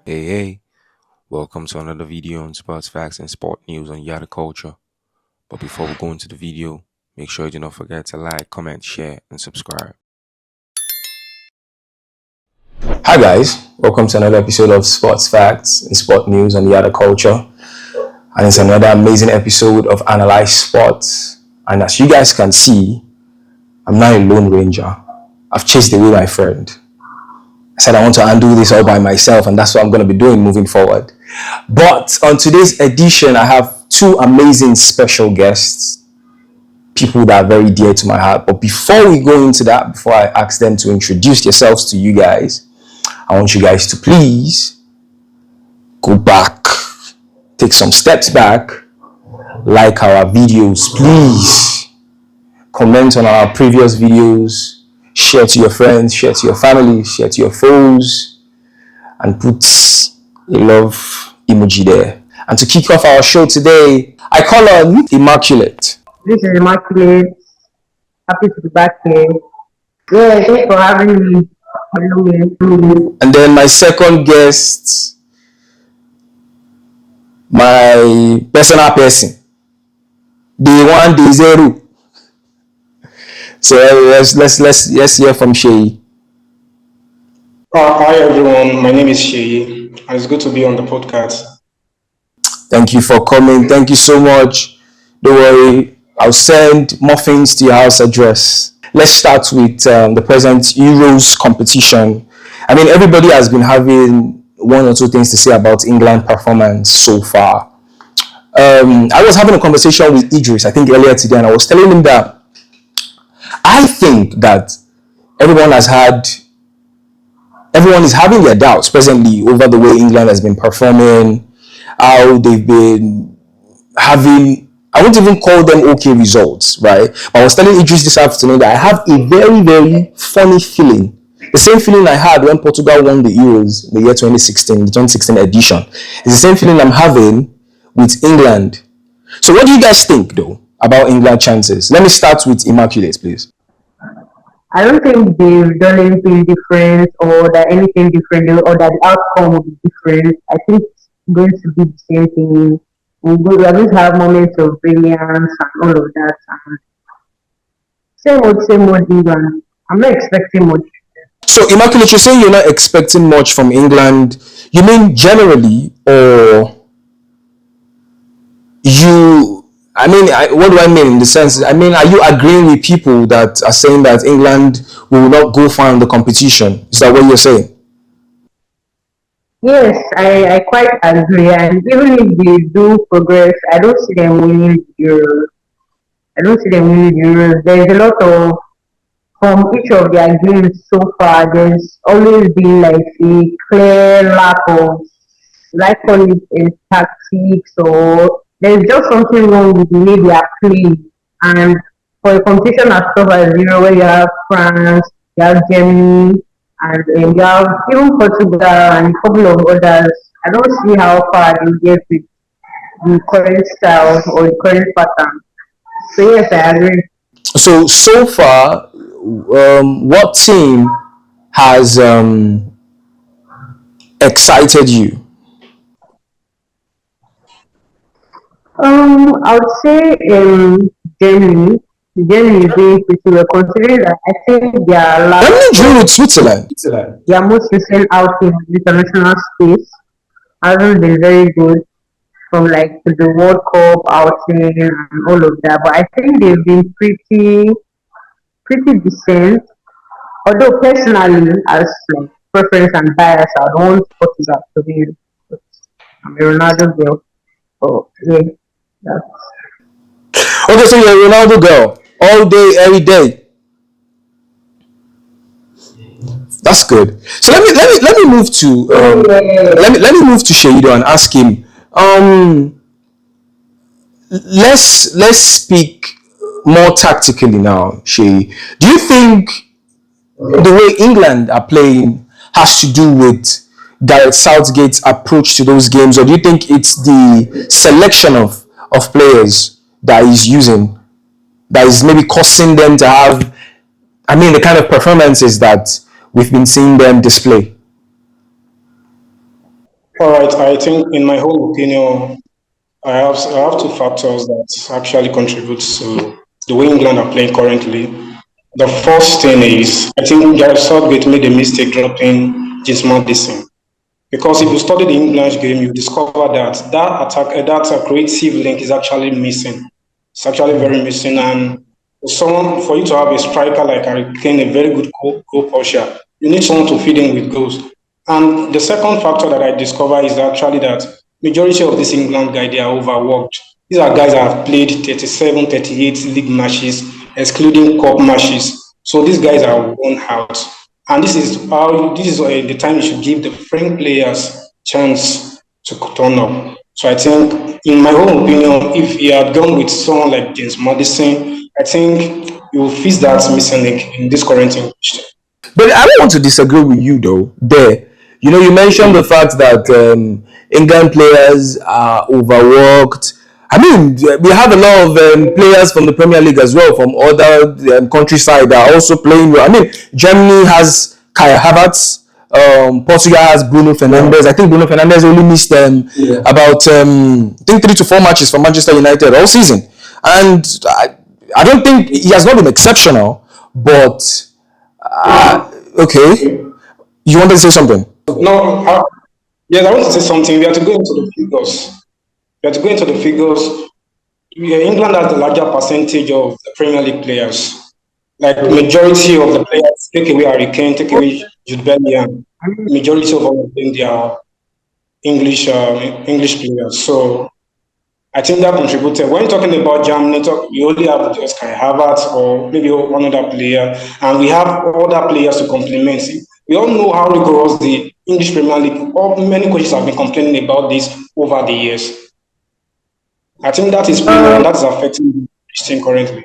Hey, welcome to another video on sports facts and sport news on Yada Culture. But before we go into the video, make sure you do not forget to like, comment, share, and subscribe. Hi guys, welcome to another episode of Sports Facts and Sport News on Yada Culture. And it's another amazing episode of Analyze Sports. And as you guys can see, I'm not a lone ranger. I've chased away my friend. I said I want to undo this all by myself, and that's what I'm going to be doing moving forward. But on today's edition, I have two amazing special guests, people that are very dear to my heart. But before we go into that, before I ask them to introduce yourselves to you guys, I want you guys to please go back, take some steps back, like our videos, please comment on our previous videos, share to your friends, share to your family, share to your foes, and put a love emoji there. And to kick off our show today, I call on Immaculate. This is Immaculate. Happy to be back here. Yeah, thanks for having me. Hello. And then my second guest, my personal person, day one, day zero. So let's hear from Shay. Hi everyone, my name is Shay, and it's good to be on the podcast. Thank you for coming. Thank you so much. Don't worry, I'll send muffins to your house address. Let's start with the present Euros competition. I mean, everybody has been having one or two things to say about England performance so far. I was having a conversation with Idris, I think earlier today, and I was telling him that I think that everyone is having their doubts presently over the way England has been performing, how they've been having, I won't even call them okay results, right? But I was telling Idris this afternoon that I have a very, very funny feeling. The same feeling I had when Portugal won the Euros in the year 2016, the 2016 edition. It's the same feeling I'm having with England. So what do you guys think, though, about England chances? Let me start with Immaculate, please. I don't think they've done anything different or that anything different or that the outcome will be different. I think it's going to be the same thing. We're going to have moments of brilliance and all of that. And same old England. I'm not expecting much. So, Immaculate, you're saying you're not expecting much from England. You mean generally, or what do I mean in the sense? I mean, are you agreeing with people that are saying that England will not go far in the competition? Is that what you're saying? Yes, I quite agree. And even if they do progress, I don't see them winning the Euros. There's a lot of, from each of their games so far, there's always been like a clear lack of, like call it tactics, or there's just something wrong with the way they are playing. And for a competition as tough as where you have France, you have Germany, and you have even Portugal and a couple of others, I don't see how far they get with the current style or the current pattern. So yes, I agree. So far, what team has excited you? I would say Germany. Germany is doing pretty well considering that I think their last drew with Switzerland. Their most recent outing in the international space hasn't been very good from like the World Cup outing and all of that. But I think they've been pretty decent. Although personally, as like preference and bias, I don't want Portugal to be. I'm a Ronaldo girl. Oh yeah. Okay, so you're a Ronaldo girl all day, every day. That's good. So let me move to let me move to Shaido and ask him. Let's speak more tactically now, Shay. Do you think the way England are playing has to do with Gareth Southgate's approach to those games, or do you think it's the selection of players that he's using that is maybe causing them to have, I mean, the kind of performances that we've been seeing them display? All right, I think in my whole opinion, I have two factors that actually contribute to the way England are playing currently. The first thing is I think Gareth Southgate made a mistake dropping James Maddison. Because if you study the English game, you discover that that creative link is actually missing. It's actually very missing. And for you to have a striker like Harry Kane, a very good goal pusher, you need someone to feed in with goals. And the second factor that I discover is actually that majority of this England guys, they are overworked. These are guys that have played 37, 38 league matches, excluding cup matches. So these guys are worn out. And this is the time you should give the French players chance to turn up. So I think, in my own opinion, if you had gone with someone like James Madison, I think you will fix that missing link in this current English. But I don't want to disagree with you though. There, you mentioned the fact that England players are overworked. I mean, we have a lot of players from the Premier League as well, from other countryside that are also playing well. I mean, Germany has Kai Havertz. Portugal has Bruno Fernandes. I think Bruno Fernandes only missed about I think 3 to 4 matches for Manchester United all season, and I don't think he has not been exceptional, but okay. You want to say something? No, yes, I want to say something. We have to go into the figures. We have to go into the figures. England has the larger percentage of the Premier League players. Like majority of the players, take away Harry Kane, take away Jude Bellingham. Majority of all of them, they are English players. So I think that contributed. When you're talking about Germany, you only have just Kai Havertz or maybe one other player, and we have other players to complement. We all know how rigorous the English Premier League, many coaches have been complaining about this over the years. I think that is and that is affecting the team currently.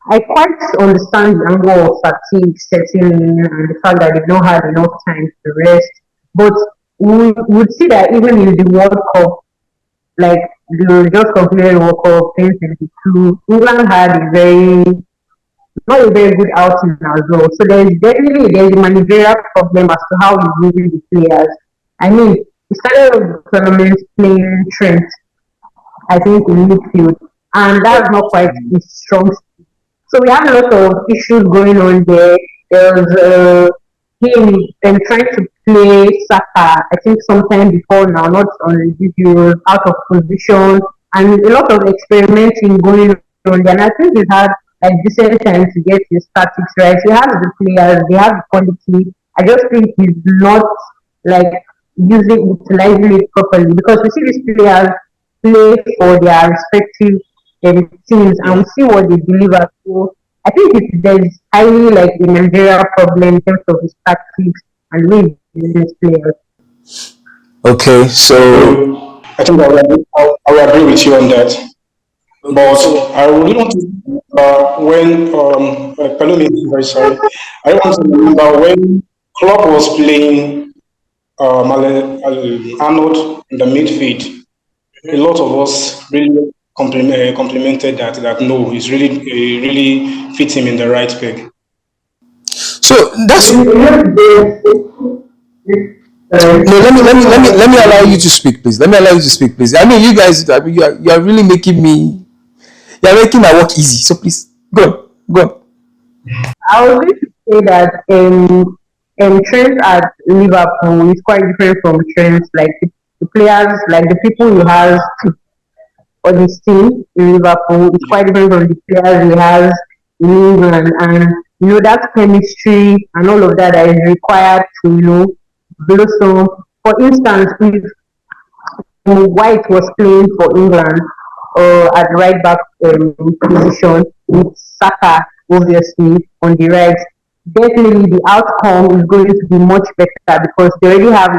I quite understand the angle of fatigue setting in and the fact that they've not had enough time to rest. But we would see that even in the World Cup, like the just completed World Cup 2022, England had not a very good outing as well. So there's a managerial problem as to how he's using the players. I mean, he started the tournament playing Trent, I think, in midfield, and that's not quite his strong. So we have a lot of issues going on there. There's him trying to play Saka, I think sometime before now, not on the video, out of position, and a lot of experimenting going on there. And I think he's had like decent time to get his tactics right. He has the players, they have the quality. I just think he's not like utilizing it properly because we see these players play for their respective teams and we see what they deliver. So I think there's highly like a managerial problem in terms of his tactics and with business players. Okay, so I think I will agree with you on that. But I really want to very sorry. I want to remember when Klopp was playing Arnold in the midfield. A lot of us really complimented that no, he's really fits him in the right peg. So that's no. Let me allow you to speak, please. I mean, you guys, you are really making me. You are making my work easy. So please, go on. I was going to say that Trent at Liverpool is quite different from Trent. Like the players, like the people he has on his team in Liverpool is quite different from the players he has in England, and that chemistry and all of that is required to blossom. For instance, if White was playing for England at right back position with Saka obviously on the right, definitely the outcome is going to be much better because they already have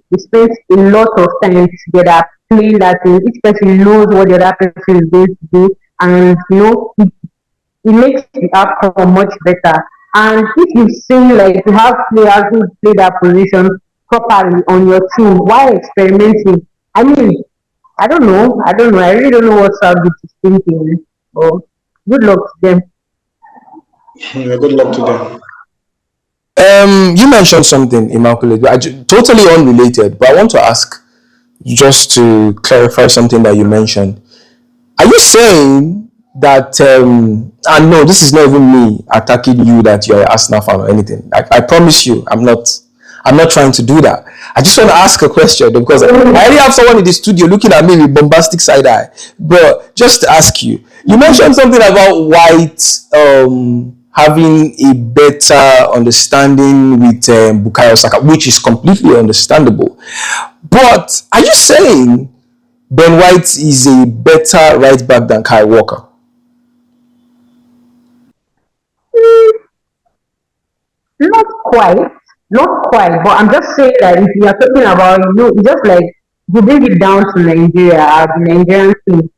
they spent a lot of time together playing that thing. Each person knows what the other person is going to do, and it makes the outcome much better. And if you see you have players who play that position properly on your team while experimenting, I mean, I don't know. I really don't know what Southgate is thinking. Oh, good luck to them. Yeah, good luck to them. You mentioned something, Immaculate, totally unrelated, but I want to ask just to clarify something that you mentioned. Are you saying that? And no, this is not even me attacking you that you're an Arsenal fan or anything. I promise you, I'm not. I'm not trying to do that. I just want to ask a question because I already have someone in the studio looking at me with bombastic side eye. But just to ask you, you mentioned something about White having a better understanding with Bukayo Saka, which is completely understandable. But are you saying Ben White is a better right back than Kai Walker? Not quite, not quite, but I'm just saying that if you are talking about, it's just like you bring it down to Nigeria, the Nigerian team.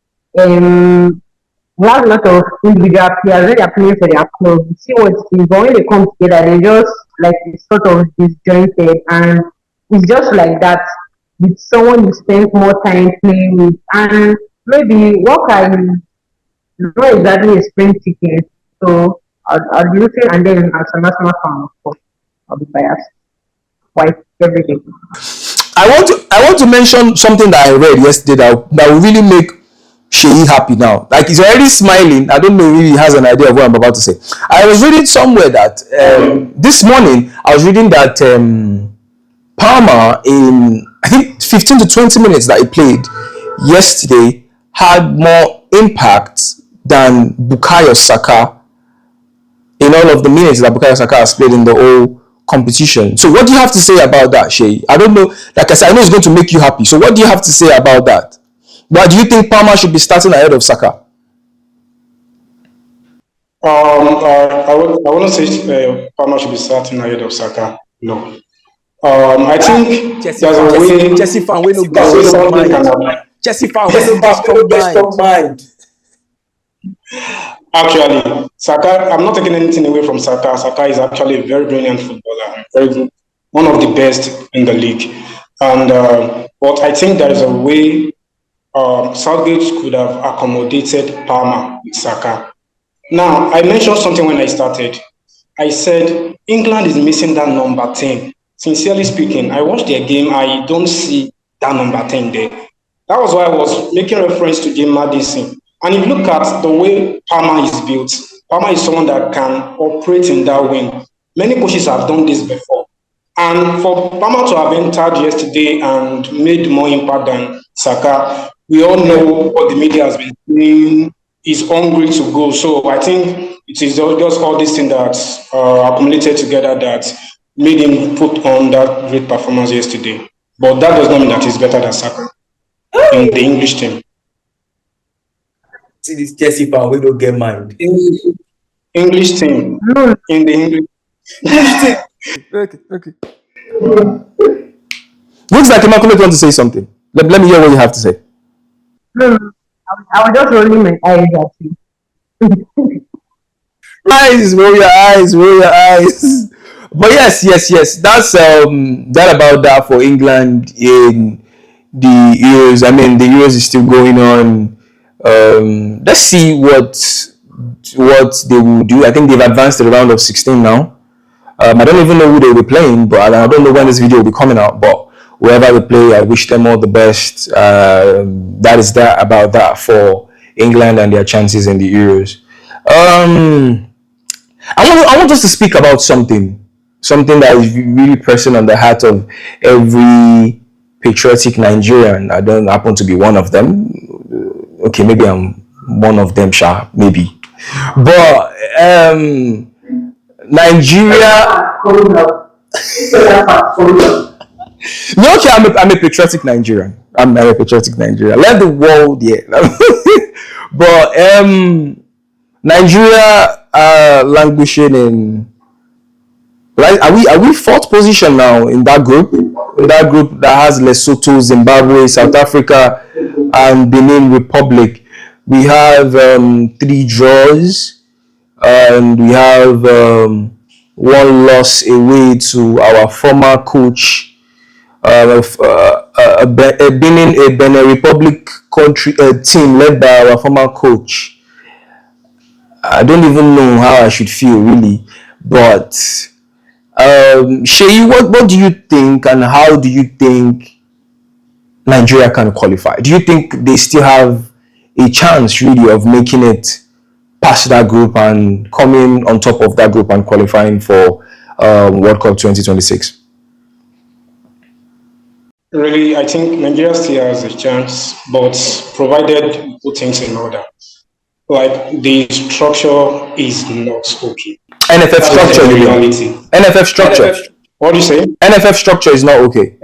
We have a lot of individual players when they're playing for their club. You see what it is, but when they come together, they just like it's sort of disjointed, and it's just like that with someone you spend more time playing with, and maybe Walker is not exactly a spring ticket, so I'll be looking, and then as a national fan, of course, I'll be biased. White everything. I want to mention something that I read yesterday that will really make Sheyi happy now. Like he's already smiling. I don't know if he has an idea of what I'm about to say. I was reading somewhere that this morning I was reading that Palmer in I think 15 to 20 minutes that he played yesterday had more impact than Bukayo Saka in all of the minutes that Bukayo Saka has played in the whole competition. So what do you have to say about that, Shay? I don't know. Like I said, I know it's going to make you happy. So what do you have to say about that? Why do you think Palmer should be starting ahead of Saka? I want to say Palmer should be starting ahead of Saka. No. I think there's a way. Chelsea fan, we no There's a way get something can mind. happen. Chelsea fan, we no get strong mind. Actually, Saka, I'm not taking anything away from Saka. Saka is actually a very brilliant footballer, and very good, one of the best in the league. And but I think there is a way Southgate could have accommodated Palmer with Saka. Now, I mentioned something when I started. I said England is missing that number 10. Sincerely speaking, I watched their game. I don't see that number 10 there. That was why I was making reference to James Maddison. And if you look at the way Palmer is built, Palmer is someone that can operate in that wing. Many coaches have done this before. And for Palmer to have entered yesterday and made more impact than Saka, we all know what the media has been saying. He's hungry to go. So I think it is just all these things that accumulated together that made him put on that great performance yesterday. But that does not mean that he's better than Saka in the English team. See this Chelsea fan, we don't get mind. English team. In the English team. Okay. Looks like Immaculate want to say something. Let me hear what you have to say. No, I was just rolling my eyes at you. Roll your eyes. But yes. That's that about that for England in the Euros. I mean, the Euros is still going on. Let's see what they will do. I think they've advanced to the round of 16 now. I don't even know who they will be playing, but I don't know when this video will be coming out. But wherever they play, I wish them all the best. That is that about that for England and their chances in the Euros. I want us to speak about something that is really pressing on the heart of every patriotic Nigerian. I don't happen to be one of them. Okay, maybe I'm one of them, maybe. But Nigeria. No, okay, I'm a patriotic Nigerian. I'm a patriotic Nigerian. Let the world, yeah. But Nigeria languishing in. Like, are we fourth position now in that group? In that group that has Lesotho, Zimbabwe, South Africa, and Benin Republic. We have 3 draws, and we have 1 loss away to our former coach. A Benin Republic country team led by our former coach. I don't even know how I should feel really, but Shay, what do you think, and how do you think Nigeria can qualify? Do you think they still have a chance really of making it past that group and coming on top of that group and qualifying for World Cup 2026? Really, I think Nigeria still has a chance, but provided we put things in order. Like the structure is not okay. NFF That's just structure, the you mean? reality. NFF structure. What do you say? NFF structure is not okay.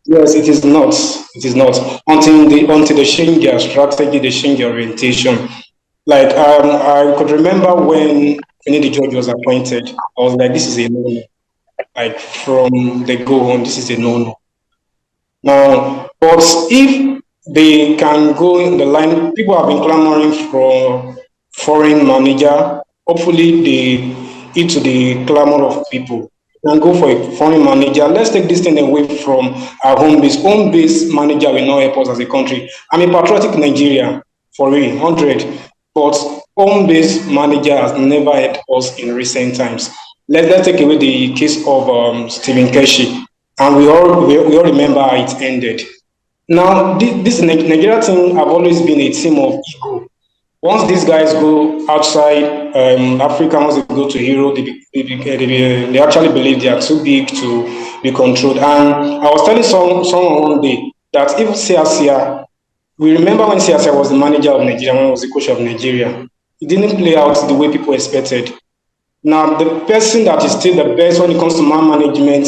Yes, it is not. It is not. Until they change their strategy, they change their orientation. Like I could remember when the judge was appointed, I was like, this is a no-no. Like from the go on, this is a no-no. Now, but if they can go in the line, people have been clamoring for foreign manager. Hopefully, they eat to the clamor of people and go for a foreign manager. Let's take this thing away from our home base. Home base manager will not help us as a country. I'm a patriotic Nigeria for real, 100. But home base manager has never helped us in recent times. Let's take away the case of Stephen Keshi, and we all remember how it ended. Now, this Nigeria team have always been a team of ego. Once these guys go outside Africa, once they go to Europe, they actually believe they are too big to be controlled. And I was telling someone one day that even Sia, we remember when Sia was the manager of Nigeria, when he was the coach of Nigeria, it didn't play out the way people expected. Now, the person that is still the best when it comes to man management,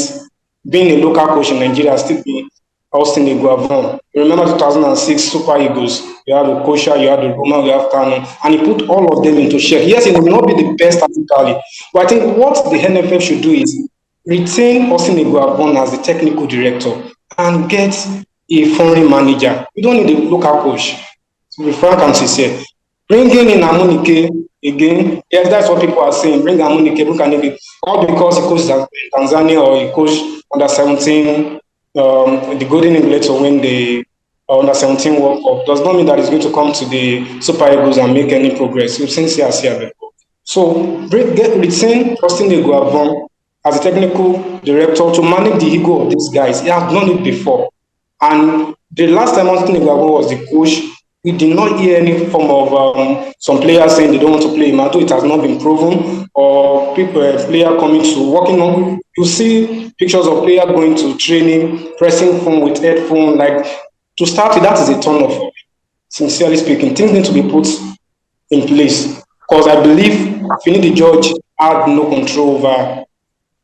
being a local coach in Nigeria, still be Austin Iguavon. Remember 2006 Super Eagles? You had the Kosha, you had the Roma, you have Kano, and he put all of them into check. Yes, he may not be the best tactically, but I think what the NFF should do is retain Austin Iguavon as the technical director and get a foreign manager. You don't need a local coach. To be frank and sincere, bringing in Amunike again, yes, that's what people are saying. Bring Amunike, bring Amunike, all because he coached Tanzania or he coached under 17, the Golden Eagles to win the under 17 World Cup does not mean that he's going to come to the Super Eagles and make any progress. We've seen CRC before. So retain Austin Iguavon as a technical director to manage the ego of these guys. He has done it before. And the last time Austin Iguavon was the coach, we did not hear any form of some players saying they don't want to play him, although it has not been proven, or people, player coming to working on. You see pictures of players going to training, pressing phone with headphone. Like, to start with, that is a turn off. Sincerely speaking, things need to be put in place, because I believe the judge had no control over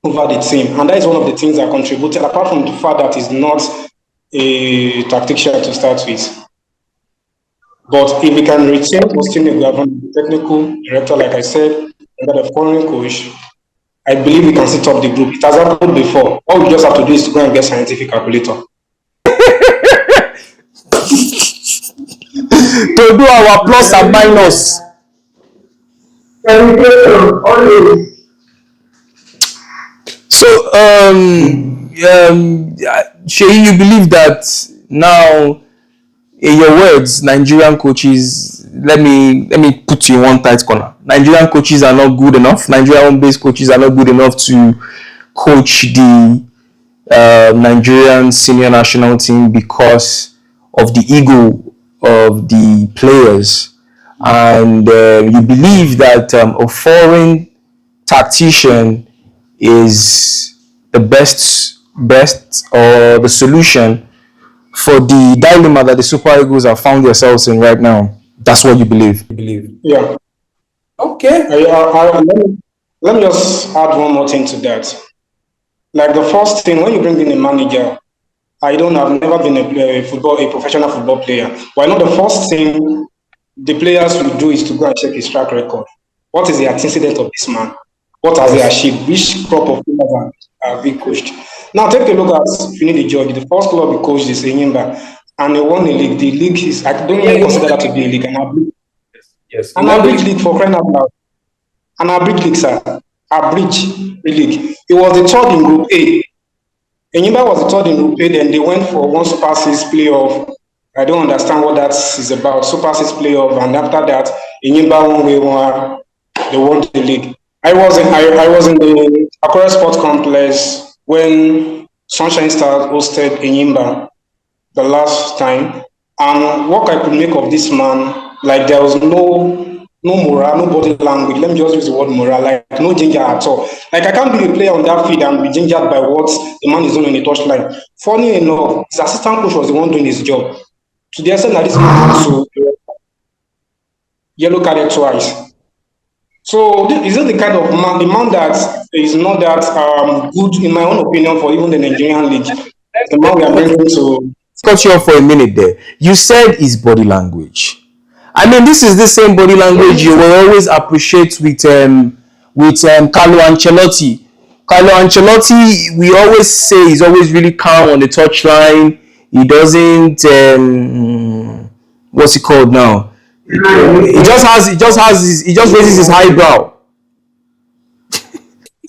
the team, and that is one of the things that contributed, apart from the fact that he's not a tactician to start with. But if we can retain Austin Iguavon, the technical director, like I said, and the foreign coach, I believe we can set up the group. It has happened before. All we just have to do is to go and get scientific calculator. To do our plus and minus. So, Shay, you believe that now, in your words, Nigerian coaches, let me put you in one tight corner. Nigerian coaches are not good enough. Nigerian-based coaches are not good enough to coach the Nigerian senior national team because of the ego of the players. And you believe that a foreign tactician is the best or the solution for the dilemma that the Super Eagles have found themselves in right now. That's what you believe. Yeah. Okay. Let me just add one more thing to that. Like, the first thing, when you bring in a manager, I've never been a professional football player. But I know the first thing the players will do is to go and check his track record. What is the antecedent of this man? What has he achieved? Which crop of players have he coached? Now take a look at Finidi George. The first club he coached is Enyimba, and he won a league. The league is, I don't even consider that to be a league. An average league, for crying out loud. An average league, sir. Average league. It was the third in Group A. Enyimba was the third in Group A. Then they went for one Super 6 playoff. I don't understand what that is about. Super 6 playoff, and after that, Enyimba they won the league. I was in the Akure Sport Complex when Sunshine Stars hosted Enyimba the last time, and what I could make of this man, like there was no morale, no body language. Let me just use the word morale, like no ginger at all. Like I can't be a player on that field and be gingered by what the man is doing on the touchline. Funny enough, his assistant coach was the one doing his job. To the extent that this man had to yellow carded twice. So is it the kind of man, the man that is not that good, in my own opinion, for even the Nigerian league? The man we are bringing to. Cut you off for a minute there. You said his body language. I mean, this is the same body language you will always appreciate with Carlo Ancelotti. Carlo Ancelotti, we always say he's always really calm on the touchline. He doesn't what's it called now? He just raises his eyebrow.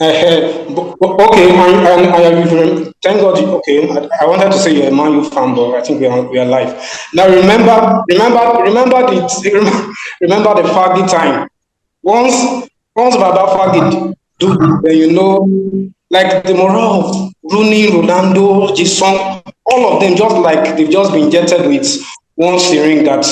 Okay, and thank God. Okay, I wanted to say you're a Man U fan, but I think we are live now. Remember the Faggy time. Once Baba Faggy do this, then you know, like the morale of Rooney, Ronaldo, Jason, all of them just like they've just been injected with one syringe that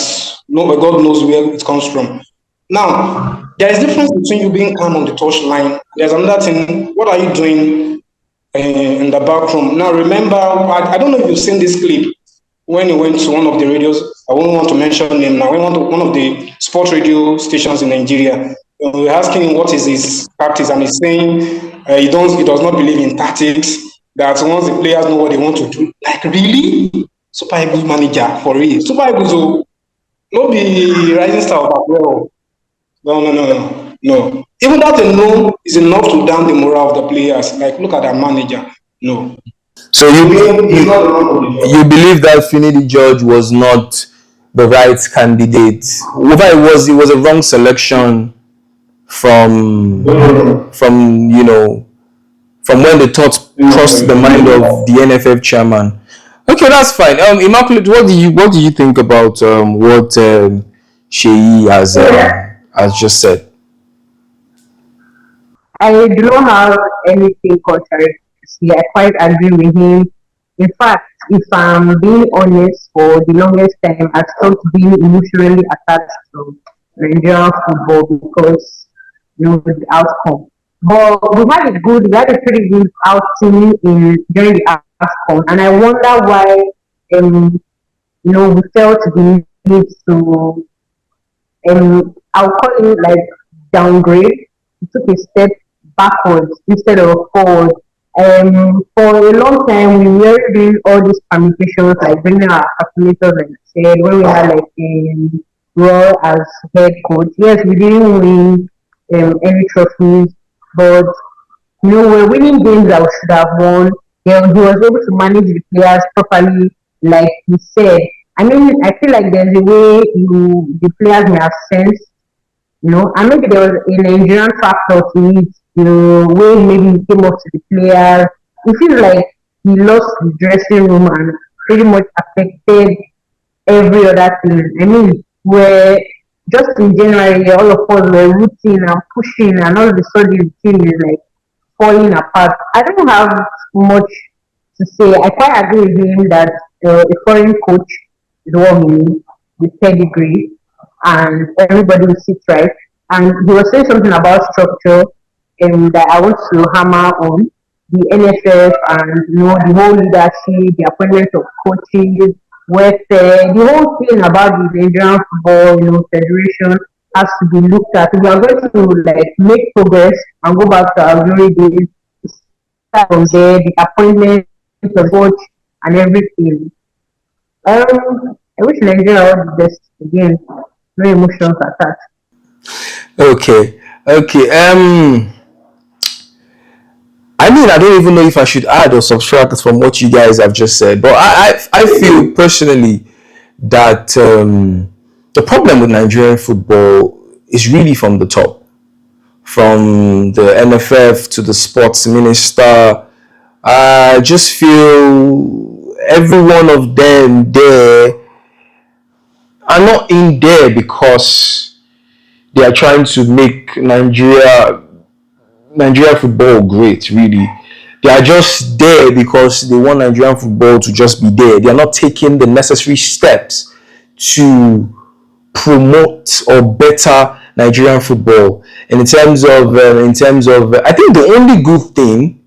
no God knows where it comes from. Now, there is difference between you being calm on the touch line. There's another thing. What are you doing in the back room? Now, remember, I don't know if you've seen this clip when he went to one of the radios. I won't want to mention him now. One of the sports radio stations in Nigeria. We were asking him what is his tactics, and he's saying he does not believe in tactics. That once the players know what they want to do, like really, Super Eagles manager for real. Super Eagles will not be rising star as well. No. Even that alone is enough to down the morale of the players. Like, look at that manager. No. So you believe that Finidi George was not the right candidate? Whether it was a wrong selection from from when the thought crossed the mind of the NFF chairman. Okay, that's fine. Immaculate, what do you think about what Sheyi has just said? I do not have anything contrary to say. I quite agree with him. In fact, if I'm being honest, for the longest time, I stopped being emotionally attached to Nigerian football because the outcome. But we had a pretty good outing during the outcome, and I wonder why um we felt the need to I'll call it like downgrade. He took a step backwards instead of forward. For a long time, we were doing all these permutations, like bringing our calculators, like I said, when we had like Raw as head coach. Yes, we didn't win any trophies, but we're winning games that we should have won. He was able to manage the players properly, like he said. I mean, I feel like there's a way the players may have sensed and maybe there was a Nigerian factor to it, way maybe he came up to the players. It feels like he lost the dressing room and pretty much affected every other thing. I mean, where just in January, all of us were rooting and pushing, and all of a sudden the team is like falling apart. I don't have much to say. I quite agree with him that a foreign coach is what we need with pedigree and everybody will sit right. And he was saying something about structure and that I want to hammer on the NFF and the whole leadership, the appointment of coaches, welfare, the whole thing about the Nigerian football, federation has to be looked at. If we are going to like make progress and go back to our glory days, start from there, the appointment of coach and everything. I wish Nigeria all the best again. No emotions attached. Okay. I mean, I don't even know if I should add or subtract from what you guys have just said, but I feel personally that the problem with Nigerian football is really from the top, from the NFF to the sports minister. I just feel every one of them there are not in there because they are trying to make Nigeria Nigerian football great, really. They are just there because they want Nigerian football to just be there. They are not taking the necessary steps to promote or better Nigerian football. And I think the only good thing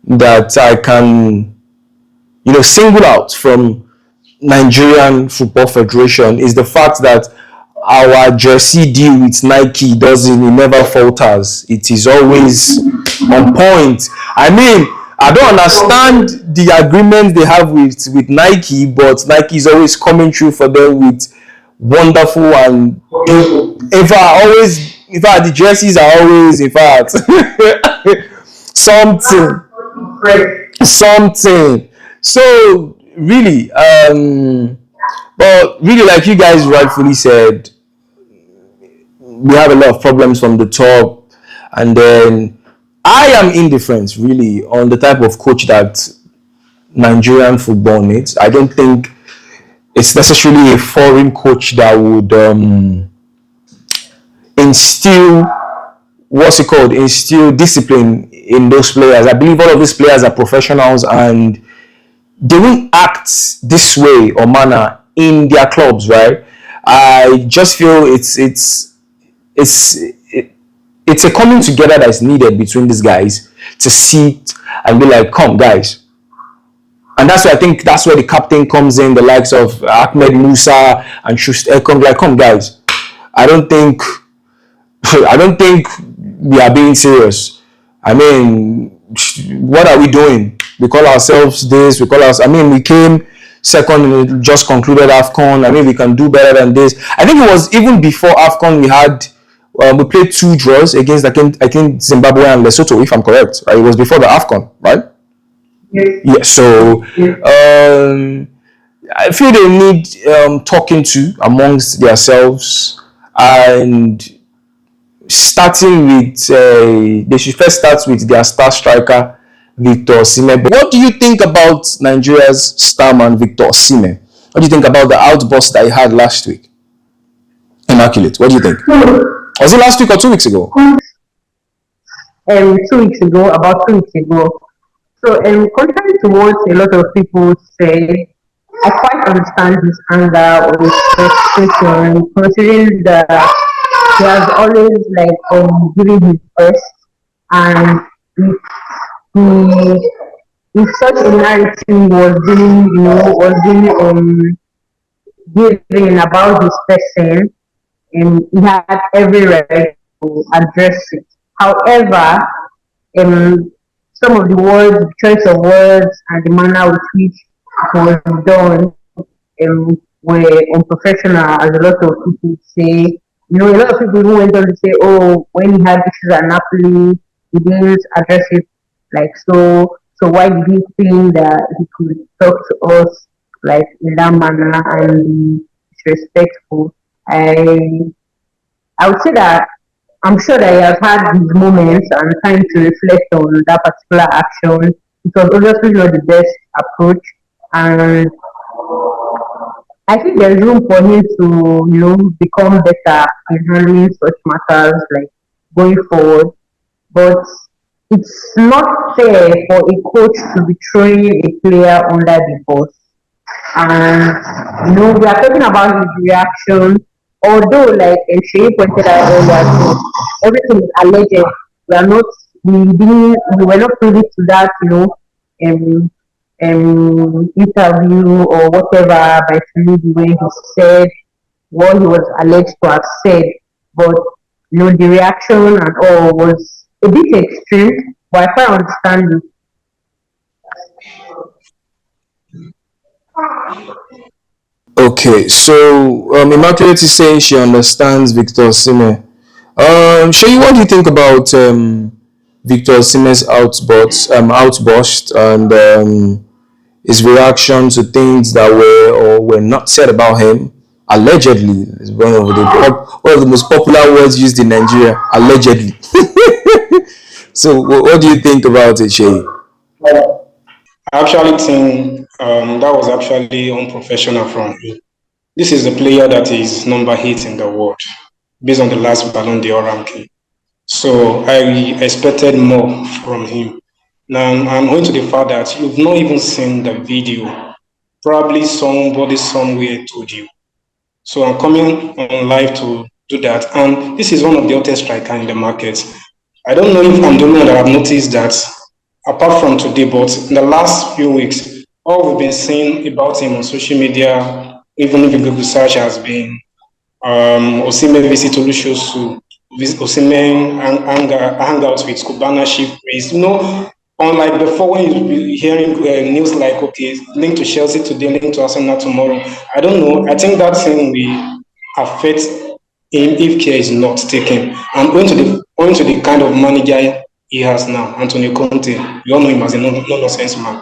that I can, single out from Nigerian Football Federation is the fact that our jersey deal with Nike it never falters. It is always on point. I mean, I don't understand the agreement they have with Nike, but Nike is always coming through for them with wonderful and in fact the jerseys are always in fact something something. So really, but really, like you guys rightfully said, we have a lot of problems from the top, and then I am indifferent really on the type of coach that Nigerian football needs. I don't think it's necessarily a foreign coach that would instill instill discipline in those players. I believe all of these players are professionals and they won't act this way or manner in their clubs, right? I just feel it's a coming together that is needed between these guys to sit and be like, come guys. And that's why I think that's where the captain comes in, the likes of Ahmed Musa and Schuster come like, come guys. I don't think we are being serious. I mean, what are we doing? We call ourselves this, we came second and just concluded AFCON. I mean, we can do better than this. I think it was even before AFCON we played 2 draws against, I think Zimbabwe and Lesotho, if I'm correct. Right? It was before the AFCON, right? Yeah. So I feel they need talking to amongst themselves, and starting with they should first start with their star striker Victor Oshimen. What do you think about Nigeria's starman Victor Oshimen? What do you think about the outburst that he had last week? Immaculate. What do you think? Was it last week or 2 weeks ago? 2 weeks ago, about 2 weeks ago. So, contrary to what a lot of people say, I quite understand his anger or his frustration, considering that he has always given his best, and if such a narrative was being given about this person, and he had every right to address it. However, some of the words, the choice of words, and the manner with which it was done were unprofessional, as a lot of people say. A lot of people who went on to say, oh, when he had issues at Napoli, he didn't address it so. So why did he think that he could talk to us in that manner and be disrespectful? I would say that I'm sure that he has had these moments and time to reflect on that particular action. It was obviously not the best approach, and I think there's room for him to, become better in handling such matters going forward. But it's not fair for a coach to be throwing a player under the bus. And we are talking about his reaction. Although, Shay pointed out earlier, so everything is alleged. We were not privy to that, interview or whatever by the way he said what he was alleged to have said. But the reaction and all was a bit extreme, but I quite understand it. Okay, so Immaculate is saying she understands Victor Osimhen. Shay, what do you think about Victor Osimhen's outburst and his reaction to things that were or were not said about him? Allegedly, is one of the most popular words used in Nigeria. Allegedly. So, what do you think about it, Shay? I actually think that was actually unprofessional from him. This is a player that is number 8 in the world, based on the last Ballon d'Or ranking. So I expected more from him. Now I'm going to the fact that you've not even seen the video. Probably somebody somewhere told you. So I'm coming on live to do that. And this is one of the hottest strikers in the market. I don't know if I'm the only one that have noticed that, apart from today, but in the last few weeks, all we've been saying about him on social media, even if you Google search, has been Oshimen visit Olushosu, Oshimen hang out with Cubana chief priest. Unlike before when you be hearing news like, okay, link to Chelsea today, link to Arsenal tomorrow. I don't know. I think that thing will affect him if care is not taken. And going to the kind of manager he has now, Antonio Conte. You all know him as a no-nonsense man.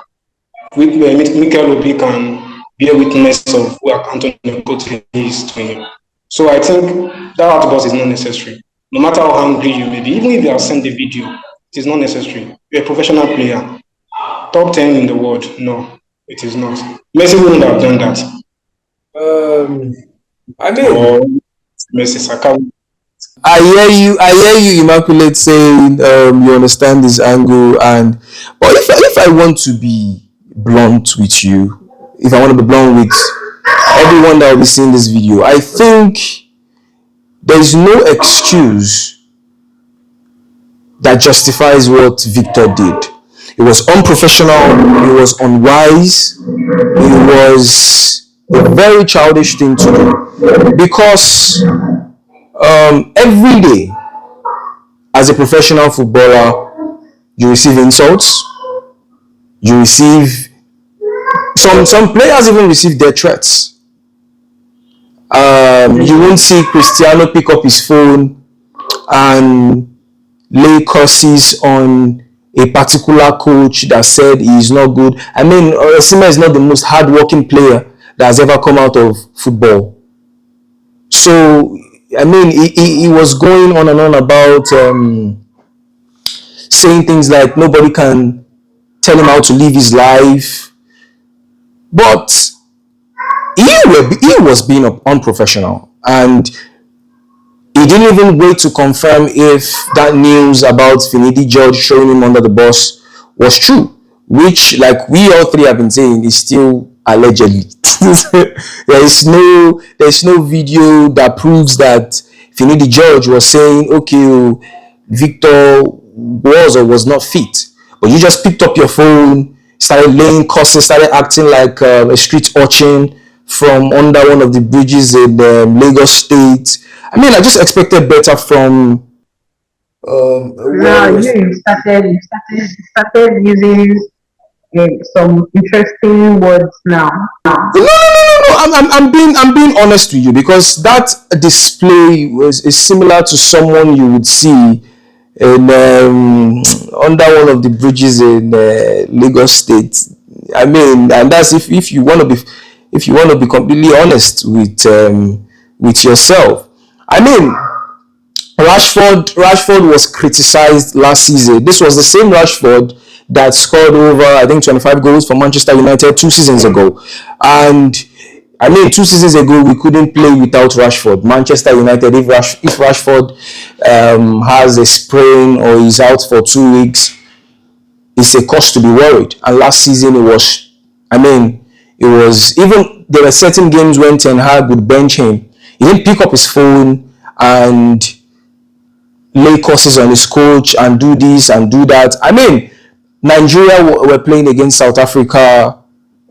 Mikel Obi can bear witness of where Antonio Conte is to him. So I think that outburst is not necessary. No matter how angry you may be, even if you have sent the video, it is not necessary. You're a professional player. Top 10 in the world. No, it is not. Messi wouldn't have done that. I mean, Or Messi, Saka. I hear you, Immaculate, saying you understand this angle, and but if I want to be blunt with you, if I want to be blunt with everyone that will be seeing this video, I think there is no excuse that justifies what Victor did. It was unprofessional, it was unwise, it was a very childish thing to do. Because every day, as a professional footballer, you receive insults, you receive some players even receive death threats. You won't see Cristiano pick up his phone and lay curses on a particular coach that said he is not good. I mean, Oshimen is not the most hardworking player that has ever come out of football. So, I mean, he was going on and on about saying things like nobody can tell him how to live his life. But he was being unprofessional, and he didn't even wait to confirm if that news about Finidi George showing him under the bus was true, which, like we all three have been saying, is still allegedly. there's no video that proves that Finidi George was saying, okay, Victor was or was not fit. But you just picked up your phone, started laying curses, started acting like a street urchin from under one of the bridges in Lagos State. I mean, I just expected better from. Now you started using some interesting words now. No. I'm being honest with you, because that display is similar to someone you would see in under one of the bridges in Lagos State. I mean, and that's if you want to be completely honest with yourself. I mean, Rashford was criticized last season. This was the same Rashford that scored over, I think, 25 goals for Manchester United 2 seasons ago. And I mean, 2 seasons ago, we couldn't play without Rashford. Manchester United, if Rashford has a sprain or is out for 2 weeks, it's a cause to be worried. And last season, even there were certain games when Ten Hag would bench him. He didn't pick up his phone and lay curses on his coach and do this and do that. I mean, Nigeria were playing against South Africa.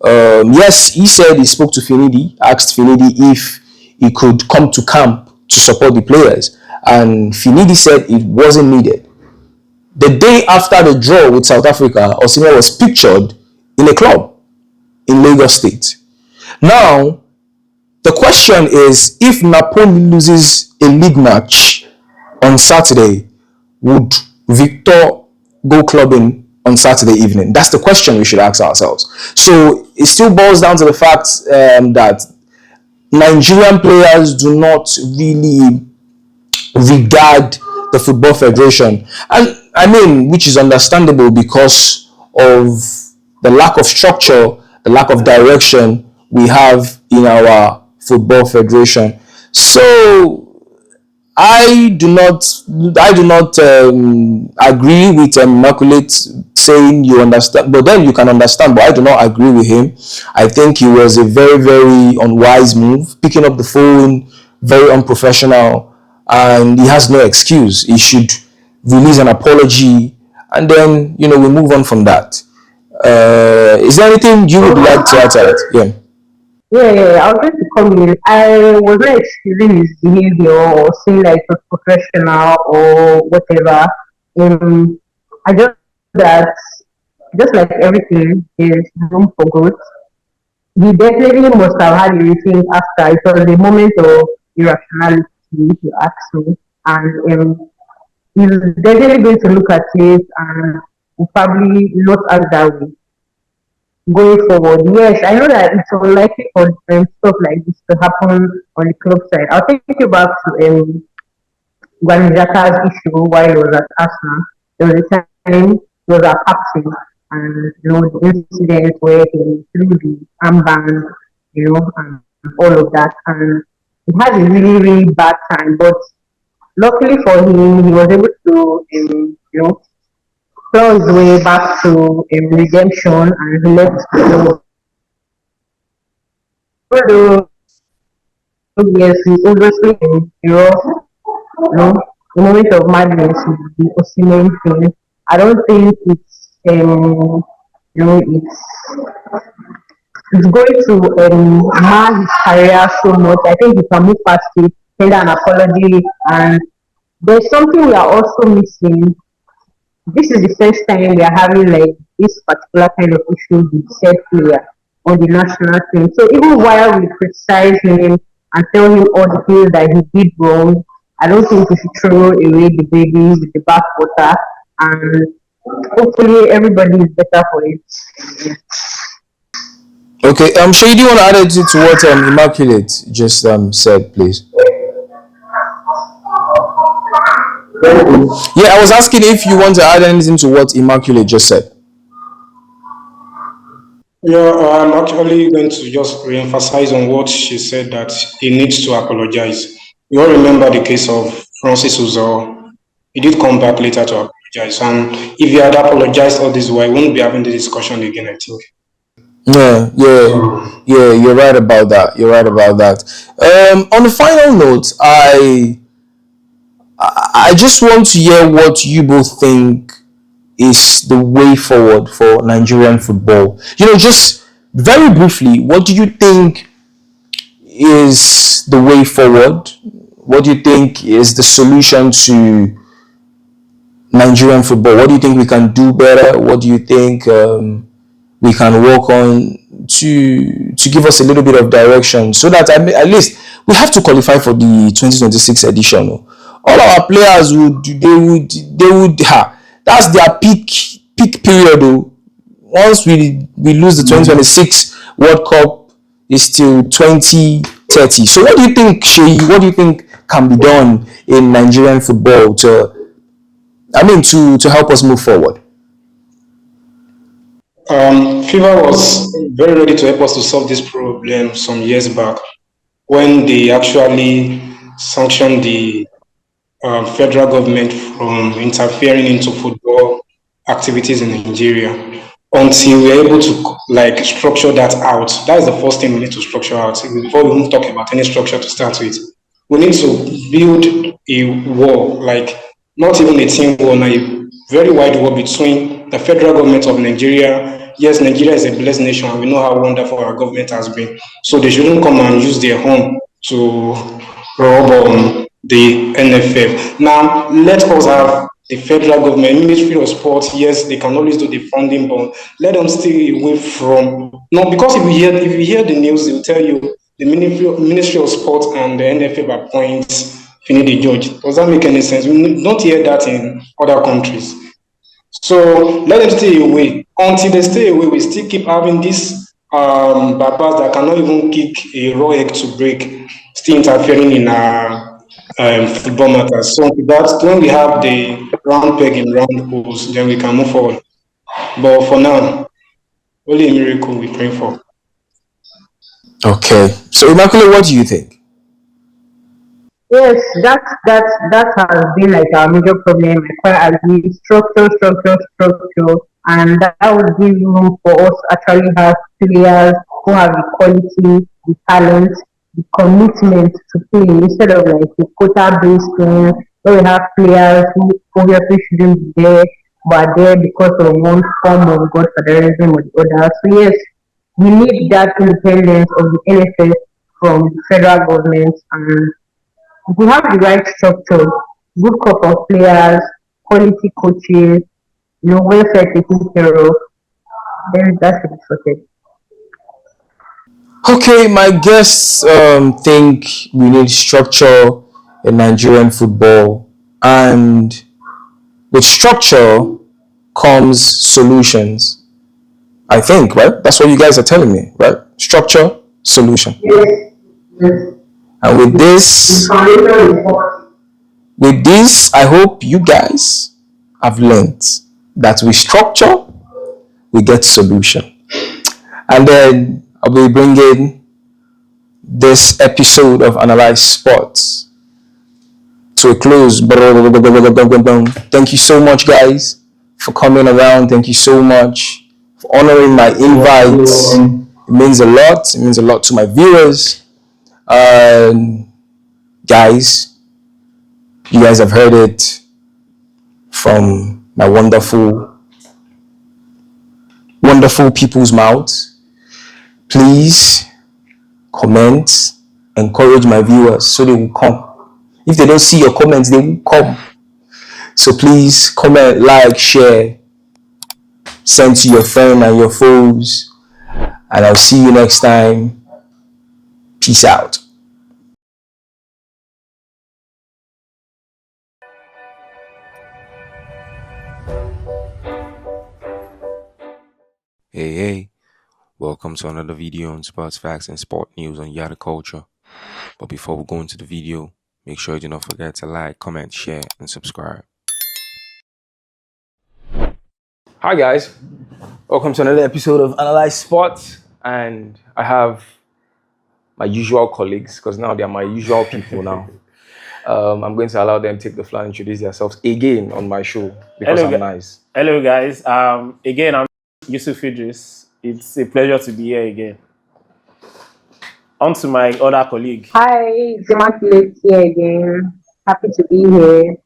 Yes, he said he spoke to Finidi, asked Finidi if he could come to camp to support the players. And Finidi said it wasn't needed. The day after the draw with South Africa, Oshimen was pictured in a club in Lagos State. Now, the question is, if Napoli loses a league match on Saturday, would Victor go clubbing on Saturday evening? That's the question we should ask ourselves. So it still boils down to the fact that Nigerian players do not really regard the Football Federation, and I mean, which is understandable because of the lack of structure, the lack of direction we have in our Football Federation. So I do not agree with Immaculate saying you understand, but then you can understand. But I do not agree with him. I think it was a very very unwise move, picking up the phone, very unprofessional, and he has no excuse. He should release an apology, and then we move on from that. Is there anything you would like to add to that? Yeah. Yeah, I was going to come in. I was not excusing his behavior or saying like it was professional or whatever. I just that just like everything, there's room for growth. He definitely must have had a rethink after. It was a moment of irrationality, if you ask me. And he's definitely going to look at it and will probably not act that way going forward. Yes, I know that it's unlikely for stuff like this to happen on the club side. I'll take you back to Granit Xhaka's issue while he was at Arsenal. There was a time he was a captain, and the incident where he threw the armband, and all of that, and he had a really really bad time. But luckily for him, he was able to claw his way back to redemption, and he left the club. Although yes, we obviously the moment of madness with the Oshimen thing. I don't think you know it's going to mar his career so much. I think he can move past it, tender an apology, and there's something we are also missing. This is the first time we are having like this particular kind of issue with said player on the national team. So even while we criticize him and tell him all the things that he did wrong, I don't think we should throw away the baby with the bathwater, and hopefully everybody is better for it. Okay. So you do want to add it to what Immaculate just said, please? Yeah, I was asking if you want to add anything to what Immaculate just said. Yeah, I'm actually going to just re-emphasize on what she said that he needs to apologize. You all remember the case of Francis Uzor. He did come back later to apologize, and if he had apologized all this while, we wouldn't be having the discussion again, I think. Yeah, yeah, yeah. You're right about that. You're right about that. On the final note, I just want to hear what you both think is the way forward for Nigerian football. Just very briefly, what do you think is the way forward? What do you think is the solution to Nigerian football? What do you think we can do better? What do you think we can work on to give us a little bit of direction so that at least we have to qualify for the 2026 edition? All our players would that's their peak period. Once we lose the 2026 World Cup, is till 2030. So what do you think, Shay? What do you think can be done in Nigerian football to help us move forward? FIFA was very ready to help us to solve this problem some years back when they actually sanctioned the federal government from interfering into football activities in Nigeria until we're able to like structure that out. That's the first thing we need to structure out before we even talk about any structure to start with. We need to build a wall, like not even a thin wall, a very wide wall between the federal government of Nigeria. Yes, Nigeria is a blessed nation, and we know how wonderful our government has been. So they shouldn't come and use their horn to rob the NFF. Now, let us have the federal government, Ministry of Sports. Yes, they can always do the funding, but let them stay away from no. Because if you hear the news, they'll tell you the Ministry of Sports and the NFF appoints Finidi George. Does that make any sense? We don't hear that in other countries. So let them stay away. Until they stay away, we still keep having these babas that cannot even kick a raw egg to break, still interfering in our football matters. So that's when we have the round peg in round holes, then we can move forward. But for now, only a miracle we pray for. Okay. So Immaculate, what do you think? Yes, that has been like our major problem. I quite agree. Structure, and that would give room for us to actually have players who have the quality, the talent, the commitment to play instead of like a quota-based thing where we have players who obviously shouldn't be there but are there because of one form of godfatherism or the other. So yes, we need that independence of the NFS from the federal government, and if we have the right structure, good crop of players, quality coaches, welfare taken care of, then that should be sorted. Okay, my guests think we need structure in Nigerian football, and with structure comes solutions. I think, right? That's what you guys are telling me, right? Structure, solution. Yes, yes. And with The this, foundation is what. I hope you guys have learned that with structure, we get solution. And then I'll be bringing this episode of Analyze Sports to a close. Thank you so much, guys, for coming around. Thank you so much for honoring my invite. It means a lot. It means a lot to my viewers. Guys, you guys have heard it from my wonderful, wonderful people's mouths. Please comment, encourage my viewers so they will come. If they don't see your comments, they will come. So please comment, like, share, send to your friend and your foes. And I'll see you next time. Peace out. Hey, welcome to another video on sports facts and sport news on Yada Culture. But before we go into the video, make sure you do not forget to like, comment, share, and subscribe. Hi guys, welcome to another episode of Analyze Sports, and I have my usual colleagues because now they are my usual people now. I'm going to allow them take the floor and introduce themselves again on my show because I'm nice. Hello guys, again I'm Yusuf Idris. It's a pleasure to be here again. On to my other colleague. Hi, Immaculate here again. Happy to be here.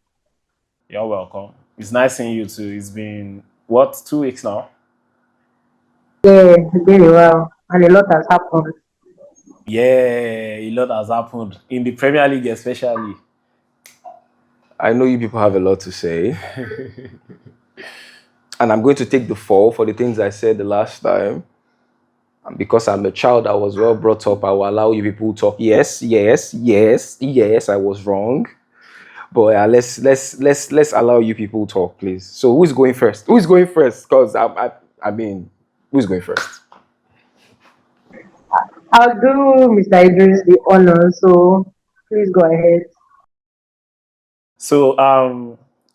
You're welcome. It's nice seeing you too. It's been, 2 weeks now? Yeah, very well. And a lot has happened. Yeah, a lot has happened. In the Premier League especially. I know you people have a lot to say. And I'm going to take the fall for the things I said the last time. And because I'm a child that was well brought up, I will allow you people to talk. Yes, I was wrong. But let's allow you people talk, please. So who's going first? Who's going first? Because I mean, who's going first? I'll do Mr. Idris the honor, so please go ahead. So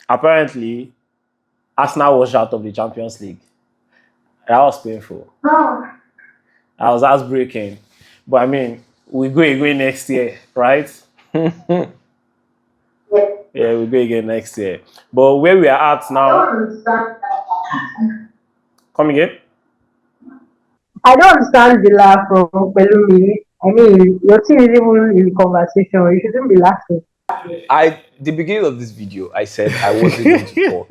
apparently Arsenal was out of the Champions League. That was painful. Oh. I was heartbreaking. But I mean, we go again next year, right? Yeah, we'll go again next year. But where we are at now. Come again? I don't understand the laugh from Pelumi. I mean, your team is even in the conversation. You shouldn't be laughing. The beginning of this video, I said I wasn't going to talk.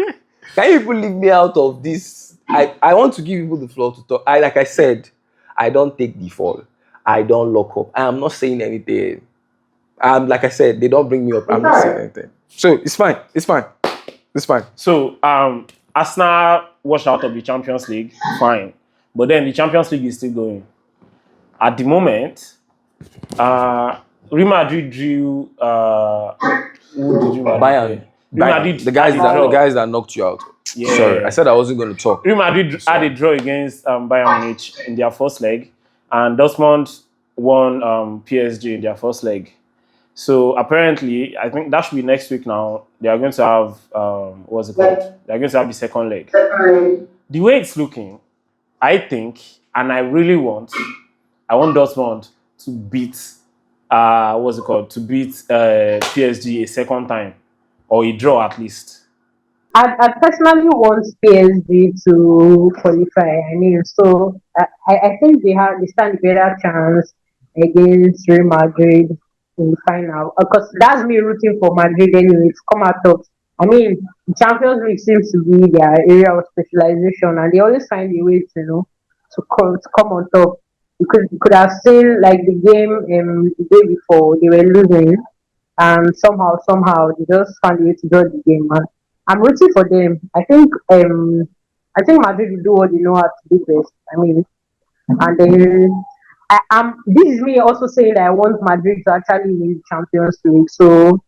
Can you people leave me out of this? I want to give people the floor to talk. Like I said, I don't take the fall. I don't lock up. I am not saying anything. Like I said, they don't bring me up. I'm not saying anything. So it's fine. It's fine. It's fine. So Arsenal washed out of the Champions League. Fine. But then the Champions League is still going. At the moment, Real Madrid drew. Who did Real Madrid Bayern. Madrid the guys that knocked you out. Yeah. Sorry, I said I wasn't going to talk. Real Madrid had a draw against Bayern Munich in their first leg, and Dortmund won PSG in their first leg. So apparently, I think that should be next week now. They are going to have what's it called? They are going to have the second leg. The way it's looking, I think, and I want Dortmund to beat what's it called, to beat PSG a second time, or a draw at least. I personally want PSG to qualify. I mean, so I think they stand a better chance against Real Madrid in the final. Because that's me rooting for Madrid anyway to come out top. I mean, the Champions League seems to be their area of specialization, and they always find a way to come on top. Because you could have seen like the game the day before they were losing, and somehow they just found a way to draw the game. Man, I'm rooting for them. I think Madrid will do what they know how to do best. I mean, and then this is me also saying that I want Madrid to actually win the Champions League. So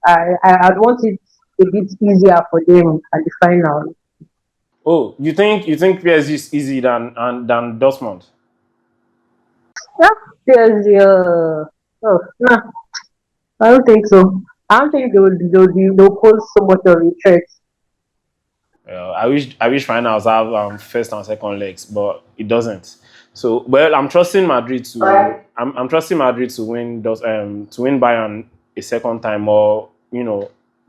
I'd want it a bit easier for them at the final. Oh, you think PSG is easy than Dortmund? Yeah, PSG. Oh no, I don't think so. I don't think they'll pose so much of a threat. I wish finals have first and second legs, but it doesn't. So, well, I'm trusting Madrid to I'm trusting Madrid to win Bayern a second time, or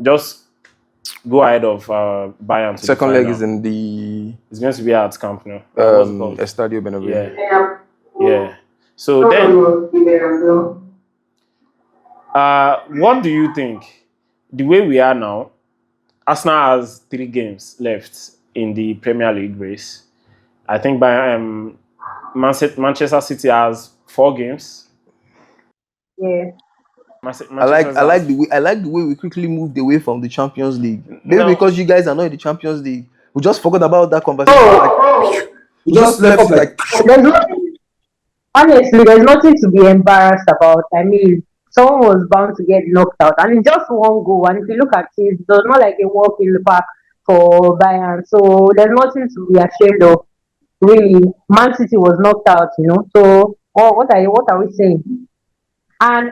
just go ahead of Bayern to the Second leg final. is in the It's going to be at Camp Nou. What's it called? Estadio Bernabeu. Yeah. So then, what do you think? The way we are now, Arsenal has 3 games left in the Premier League race. I think Manchester City has 4 games. Yeah. I like the way we quickly moved away from the Champions League. Maybe because you guys are not in the Champions League, we just forgot about that conversation. We just left like. There's nothing, honestly, there's nothing to be embarrassed about. I mean, someone was bound to get knocked out, and it's just one goal. And if you look at it, it was not like a walk in the park for Bayern. So there's nothing to be ashamed of. Really, Man City was knocked out. So what are we saying? And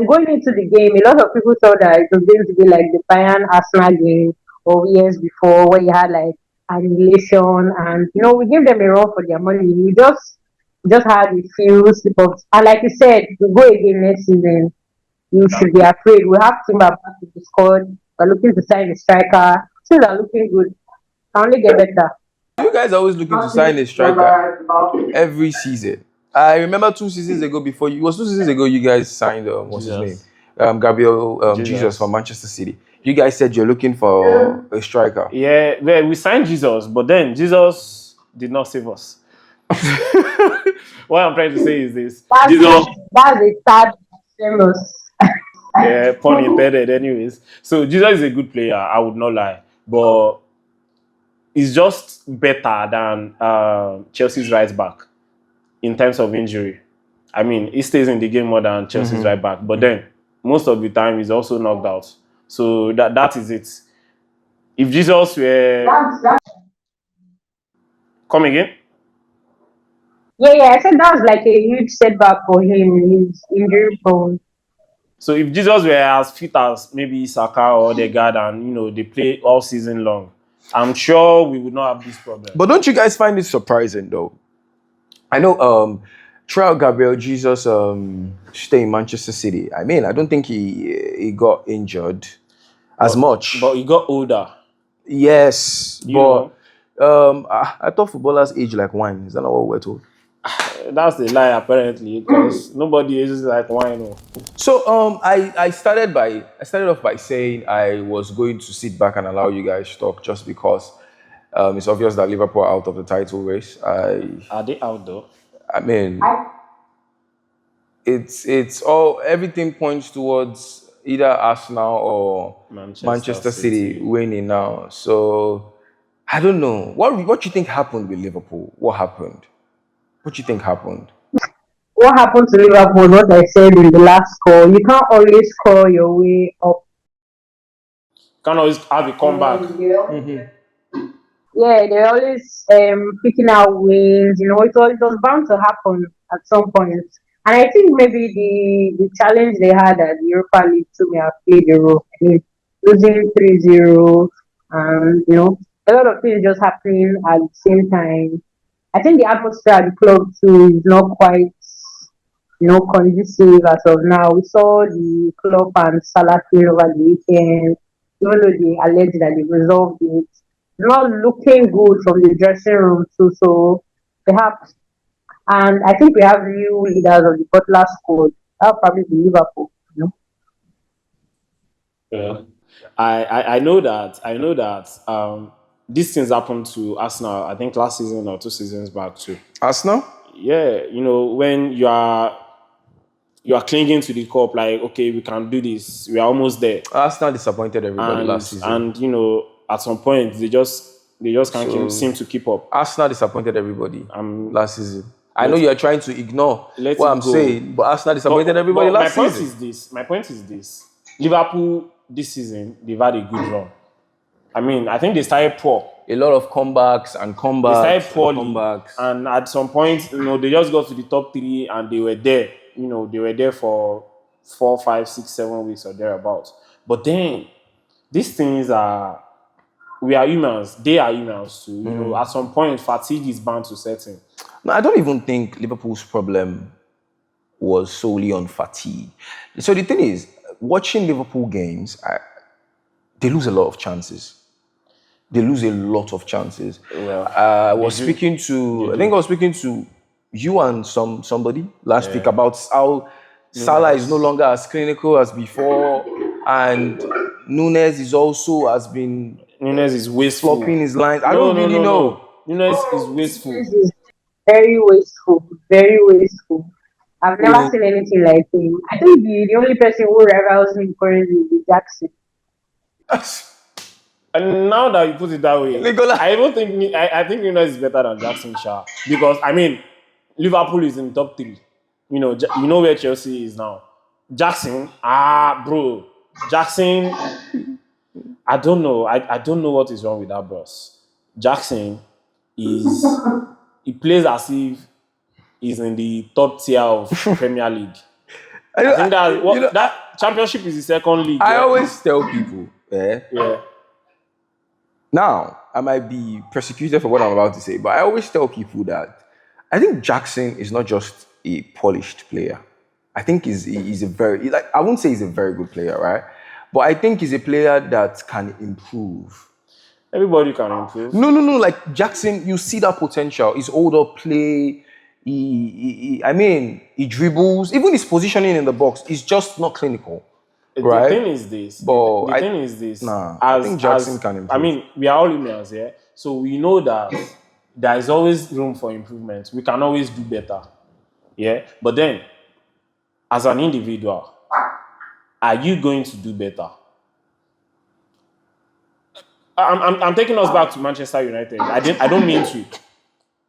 going into the game, a lot of people thought that it was going to be like the Bayern Arsenal game or years before, where you had like annihilation, and we gave them a run for their money. We just had a few slip ups, and like you said, to go again next season, you should be afraid. We have Timber back to the squad. We're looking to sign a striker. Things are looking good. Can only get better. You guys are always looking to sign a striker every season. I remember 2 seasons ago, it was 2 seasons ago, you guys signed what's his name, Gabriel Jesus from Manchester City. You guys said you're looking for a striker. Yeah, well, we signed Jesus, but then Jesus did not save us. What I'm trying to say is this: Jesus. That's a sad famous. Yeah, pun intended. Anyways, so Jesus is a good player. I would not lie, but he's just better than Chelsea's right back in terms of injury. I mean, he stays in the game more than Chelsea's right back, but then most of the time he's also knocked out. So that is it. If Jesus were come again. Yeah, I said that was like a huge setback for him. He's injury prone. So if Jesus were as fit as maybe Saka or Odegaard, and they play all season long, I'm sure we would not have this problem. But don't you guys find it surprising though? I know throughout Gabriel Jesus stay in Manchester City. I mean, I don't think he got injured as much. But he got older. Yes, I thought footballers age like wine. Is that not what we're told? That's the lie, apparently, because nobody ages like wine. So I started off by saying I was going to sit back and allow you guys to talk, just because it's obvious that Liverpool are out of the title race. Are they out though? I mean, it's all, everything points towards either Arsenal or Manchester City winning now. So I don't know. What do you think happened with Liverpool? What happened? What do you think happened? What happened to Liverpool? What I said in the last call, you can't always score your way up. Can't always have a comeback. Yeah, they're always picking out wins. It was bound to happen at some point. And I think maybe the challenge they had at the Europa League too may have played a role. I mean, losing 3-0, and a lot of things just happening at the same time. I think the atmosphere at the club too is not quite conducive as of now. We saw the club and Salah thing over the weekend, even though they alleged that they resolved it. It's not looking good from the dressing room too, so perhaps, and I think we have new leaders of the Butler squad. That'll probably be Liverpool. Yeah. I know that. I know that. These things happened to Arsenal. I think last season or 2 seasons back too. Arsenal? Yeah, when you are clinging to the cup, like, okay, we can do this. We are almost there. Arsenal disappointed everybody And last season. and at some point they just can't seem to keep up. Arsenal disappointed everybody last season. I know let- you are trying to ignore let what it I'm go. saying, but Arsenal disappointed everybody But last season. My point is this: Liverpool this season they've had a good run. I mean, I think they started poor. A lot of comebacks and They comebacks. started poorly, and comebacks. and at some point, they just got to the top three, and they were there. They were there for 4, 5, 6, 7 weeks or thereabouts. But then these things we are humans. They are humans too. At some point, fatigue is bound to set in. No, I don't even think Liverpool's problem was solely on fatigue. So the thing is, watching Liverpool games, they lose a lot of chances. They lose a lot of chances. Well, I was speaking to you and somebody last week about how Salah is no longer as clinical as before, and Nunes is also has been Nunes is wasteful. flopping his lines. I don't really know. Nunes is wasteful. This is very wasteful, very wasteful. I've never seen anything like him. I think the only person who rivals him currently is Jackson. And now that you put it that way, Nicola. I even think I think Nunes is better than Jackson Shah, because I mean Liverpool is in top three. You know where Chelsea is now. Jackson, bro, Jackson. I don't know. I don't know what is wrong with that boss. Jackson he plays as if he's in the top tier of Premier League. I think that Championship is the second league. I always tell people, yeah. Now, I might be persecuted for what I'm about to say, but I always tell people that I think Jackson is not just a polished player. I think he's a very, I wouldn't say he's a very good player, right? But I think he's a player that can improve. Everybody can improve. No. Like Jackson, you see that potential. His older play, he dribbles. Even his positioning in the box is just not clinical. Right? The thing is this. I think Jackson can improve. I mean, we are all humans here, so we know that there is always room for improvement. We can always do better. Yeah, but then, as an individual, are you going to do better? I'm taking us back to Manchester United. I don't mean to.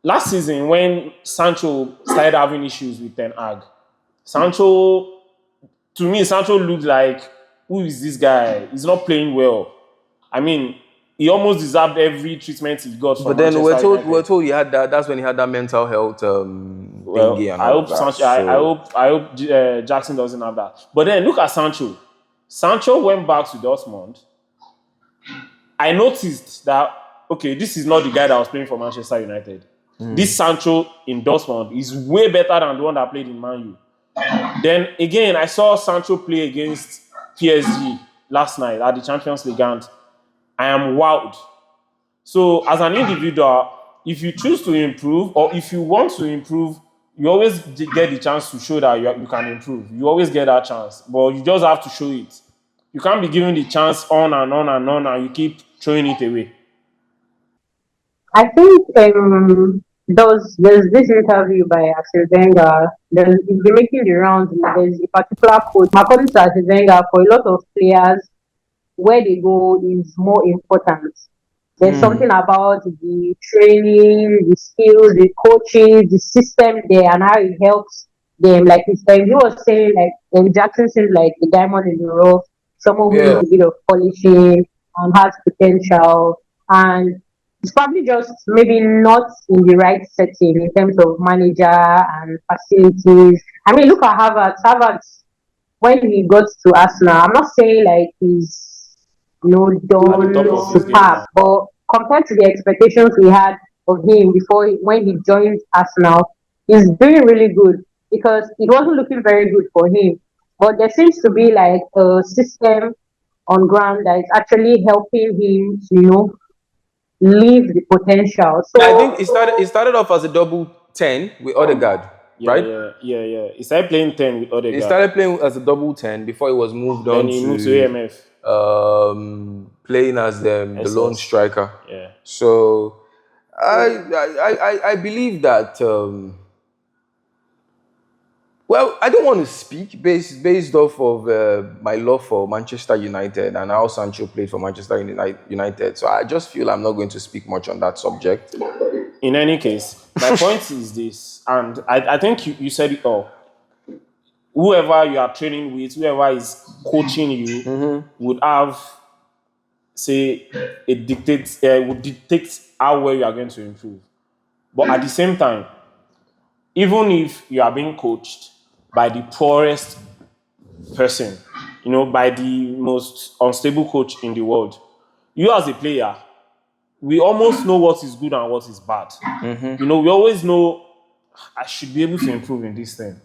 Last season, when Sancho started having issues with Ten Hag, to me, Sancho looked like, who is this guy? He's not playing well. I mean, he almost deserved every treatment he got from But then Manchester we're told he had that. That's when he had that mental health thingy and I all hope that. Sancho, I hope Jackson doesn't have that. But then look at Sancho. Sancho went back to Dortmund. I noticed that, okay, this is not the guy that was playing for Manchester United. This Sancho in Dortmund is way better than the one that played in Man U. Then again, I saw Sancho play against PSG last night at the Champions League, and I am wowed. So as an individual, if you choose to improve, or if you want to improve, you always get the chance to show that you can improve. You always get that chance, but you just have to show it. You can't be given the chance on and on and on, and you keep throwing it away. I think there's this interview by Arsene Wenger. He's been making the rounds. There's a particular quote. According to Arsene Wenger, for a lot of players, where they go is more important. There's something about the training, the skills, the coaching, the system there, and how it helps them. Like he was saying, like Jackson seems like the diamond in the rough, someone who needs a bit of polishing and has potential, and it's probably just maybe not in the right setting in terms of manager and facilities. I mean, look at Harvard. Harvard, when he got to Arsenal, I'm not saying like he's At the top of done his game superb, now. but compared to the expectations we had of him before when he joined Arsenal, he's doing really good. because it wasn't looking very good for him. But there seems to be like a system on ground that is actually helping him to, leave the potential. I think So it started off as a double 10 with Odegaard, Yeah, right? yeah. He started playing 10 with He Odegaard. started playing as a double 10 before he was moved Then on he moved to to AMF. playing as the lone SS. striker. Yeah. So I believe that. Well, I don't want to speak based off of my love for Manchester United and how Sancho played for Manchester United. So I just feel I'm not going to speak much on that subject. In any case, my point is this, and I think you said it all. Whoever you are training with, whoever is coaching you, would have, say, would dictate how well you are going to improve. But at the same time, even if you are being coached by the poorest person, by the most unstable coach in the world, you as a player, we almost know what is good and what is bad. We always know I should be able to improve in this thing.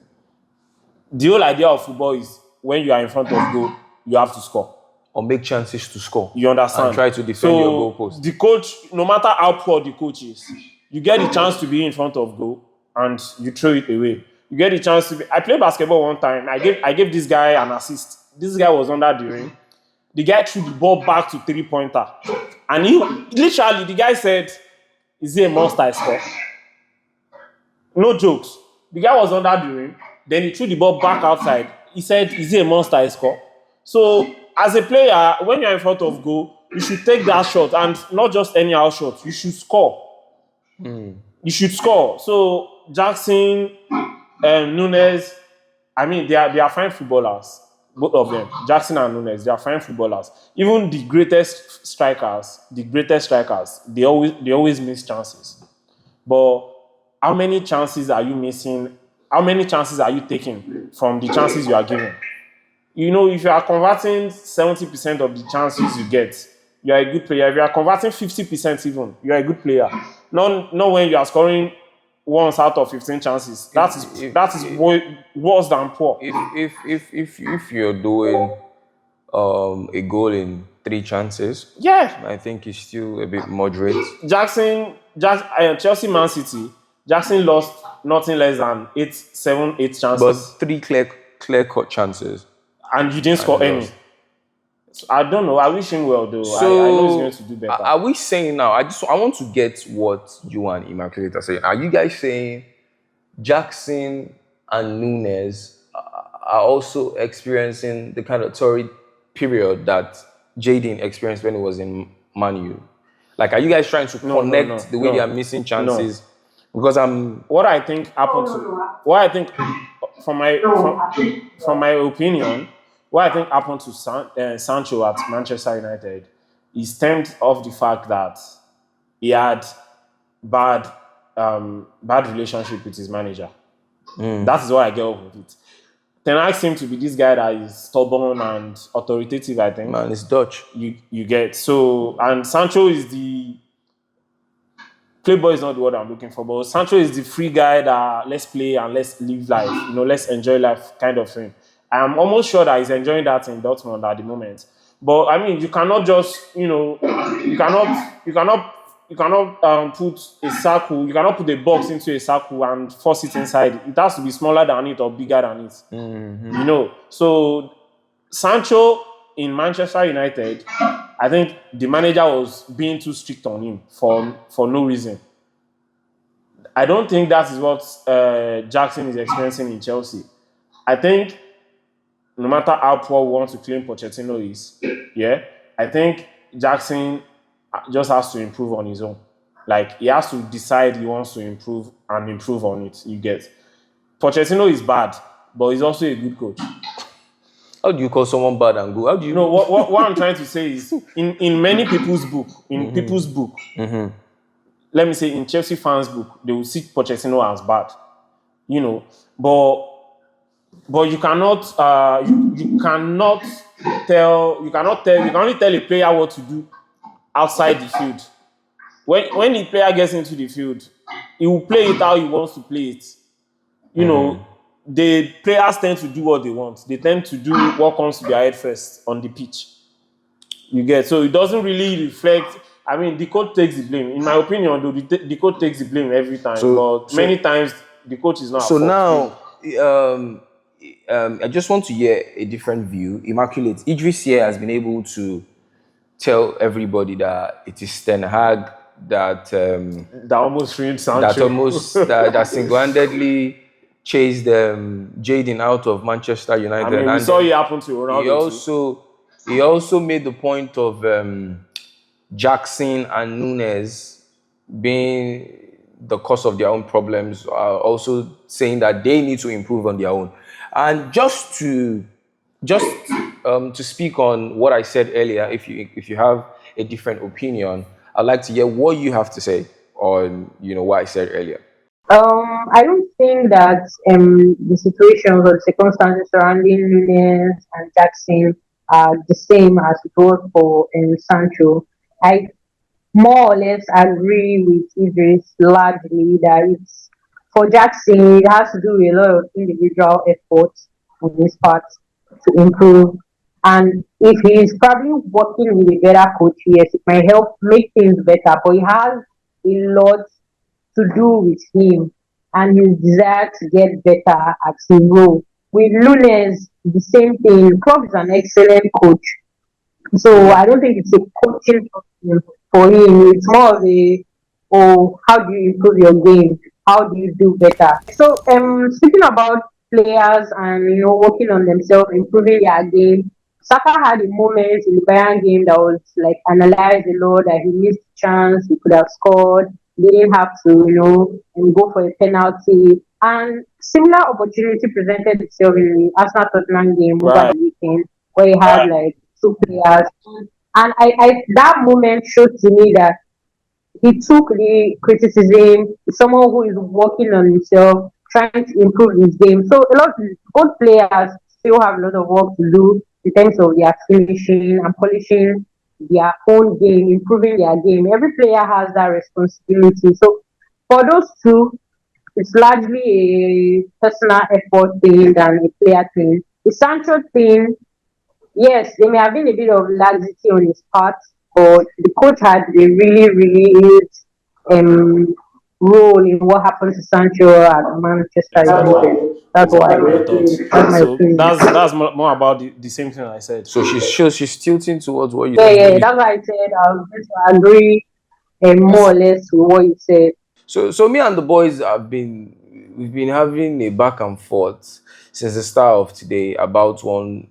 The whole idea of football is when you are in front of goal, you have to score. Or make chances to score. You understand? And try to defend your goalpost. The coach, no matter how poor the coach is, you get the chance to be in front of goal and you throw it away. You get the chance to be. I played basketball one time. I gave this guy an assist. This guy was under the ring. The guy threw the ball back to 3-pointer. And the guy said, "Is he a monster I score?" No jokes. The guy was under the ring. Then he threw the ball back outside. He said, "Is he a monster I score?" So, as a player, when you're in front of goal, you should take that shot, and not just any out shot. You should score. You should score. So, Jackson, Nunes, I mean, they are fine footballers. Both of them, Jackson and Nunes, they are fine footballers. Even the greatest strikers, they always miss chances. But how many chances are you missing? How many chances are you taking from the chances you are given? If you are converting 70% of the chances you get, you are a good player. If you are converting 50% even, you are a good player. Not when you are scoring once out of 15 chances. That is worse than poor. If you're doing a goal in 3 chances, Yeah. I think it's still a bit moderate. Chelsea, Man City, Jackson lost nothing less than 8 chances. But 3 clear-cut chances. And you didn't score any. So, I don't know. I wish him well, though. So, I know he's going to do better. Are we saying now? I want to get what you and Immaculate are saying. Are you guys saying Jackson and Nunes are also experiencing the kind of torrid period that Jaden experienced when he was in Man U? Like, are you guys trying to connect the way they are missing chances? Because what I think happened from my opinion, what I think happened to Sancho at Manchester United is stemmed off the fact that he had bad relationship with his manager. That is what I get off of it. Ten Hag seemed to be this guy that is stubborn and authoritative, I think. Man, it's Dutch. You get. So, and Sancho is the playboy is not the word I'm looking for, but Sancho is the free guy that let's play and let's live life, let's enjoy life kind of thing. I'm almost sure that he's enjoying that in Dortmund at the moment. But I mean, you cannot just, you cannot put a circle, you cannot put a box into a circle and force it inside. It has to be smaller than it or bigger than it. So Sancho in Manchester United, I think the manager was being too strict on him for no reason. I don't think that is what Jackson is experiencing in Chelsea. I think no matter how poor we want to claim Pochettino is, I think Jackson just has to improve on his own. Like, he has to decide he wants to improve and improve on it. You get. Pochettino is bad, but he's also a good coach. How do you call someone bad and good? How do you know what I'm trying to say is in many people's book, let me say in Chelsea fans' book, they will see Pochettino as bad. But you cannot you can only tell a player what to do outside the field. When the player gets into the field, he will play it how he wants to play it. the players tend to do what they want. They tend to do what comes to their head first on the pitch. You get, so it doesn't really reflect. I mean, the coach takes the blame. In my opinion, though, the coach takes the blame every time. But many times the coach is not. So now, I just want to hear a different view. Immaculate Idris here has been able to tell everybody that it is Ten Hag that almost ruined Sancho. that single-handedly chased Jadon out of Manchester United. I mean, we saw it happen to Ronaldo. He also made the point of Jackson and Nunes being the cause of their own problems, also saying that they need to improve on their own. And just to speak on what I said earlier, if you have a different opinion, I'd like to hear what you have to say on what I said earlier. I don't think that the situations or the circumstances surrounding Nunes and Jackson are the same as it was for Sancho. I more or less agree with Idris largely that it's for Jackson, it has to do with a lot of individual efforts on his part to improve. And if he's probably working with a better coach, yes, it might help make things better. But he has a lot to do with him and his desire to get better at his role. With Nunes, the same thing. Klopp is an excellent coach. So I don't think it's a coaching for him. It's more of how do you improve your game? How do you do better? So speaking about players and working on themselves, improving their game. Saka had a moment in the Bayern game that was like analyzed a lot, that he missed a chance, he could have scored, he didn't have to, and go for a penalty. And similar opportunity presented itself in the Arsenal Tottenham game over the weekend, where he had like two players. And I that moment showed to me that he took the criticism, someone who is working on himself, trying to improve his game. So a lot of both players still have a lot of work to do in terms of their finishing and polishing their own game, improving their game. Every player has that responsibility. So for those two, it's largely a personal effort thing than a player thing. The Sancho thing, yes, there may have been a bit of laxity on his part, but the coach had a really, really huge role in what happened to Sancho at Manchester United. That's why. That's more about the same thing I said. So she's tilting towards what you said. Yeah, that's why I said I was going to agree more or less with what you said. So me and the boys we've been having a back and forth since the start of today about one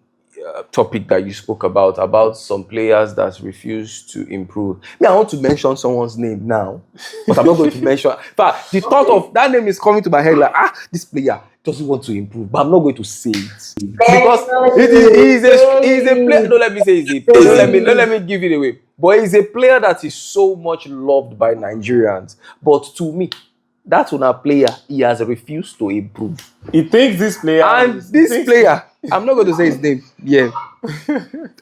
topic that you spoke about some players that refuse to improve. I want to mention someone's name now, but I'm not going to mention. In fact, the thought of that name is coming to my head like, this player doesn't want to improve, but I'm not going to say it because he's a player. Don't let me say he's a player. Don't let me give it away. But he's a player that is so much loved by Nigerians. But to me, that's when a player, he has refused to improve. He thinks this player... And this player, I'm not going to say his name. Yeah.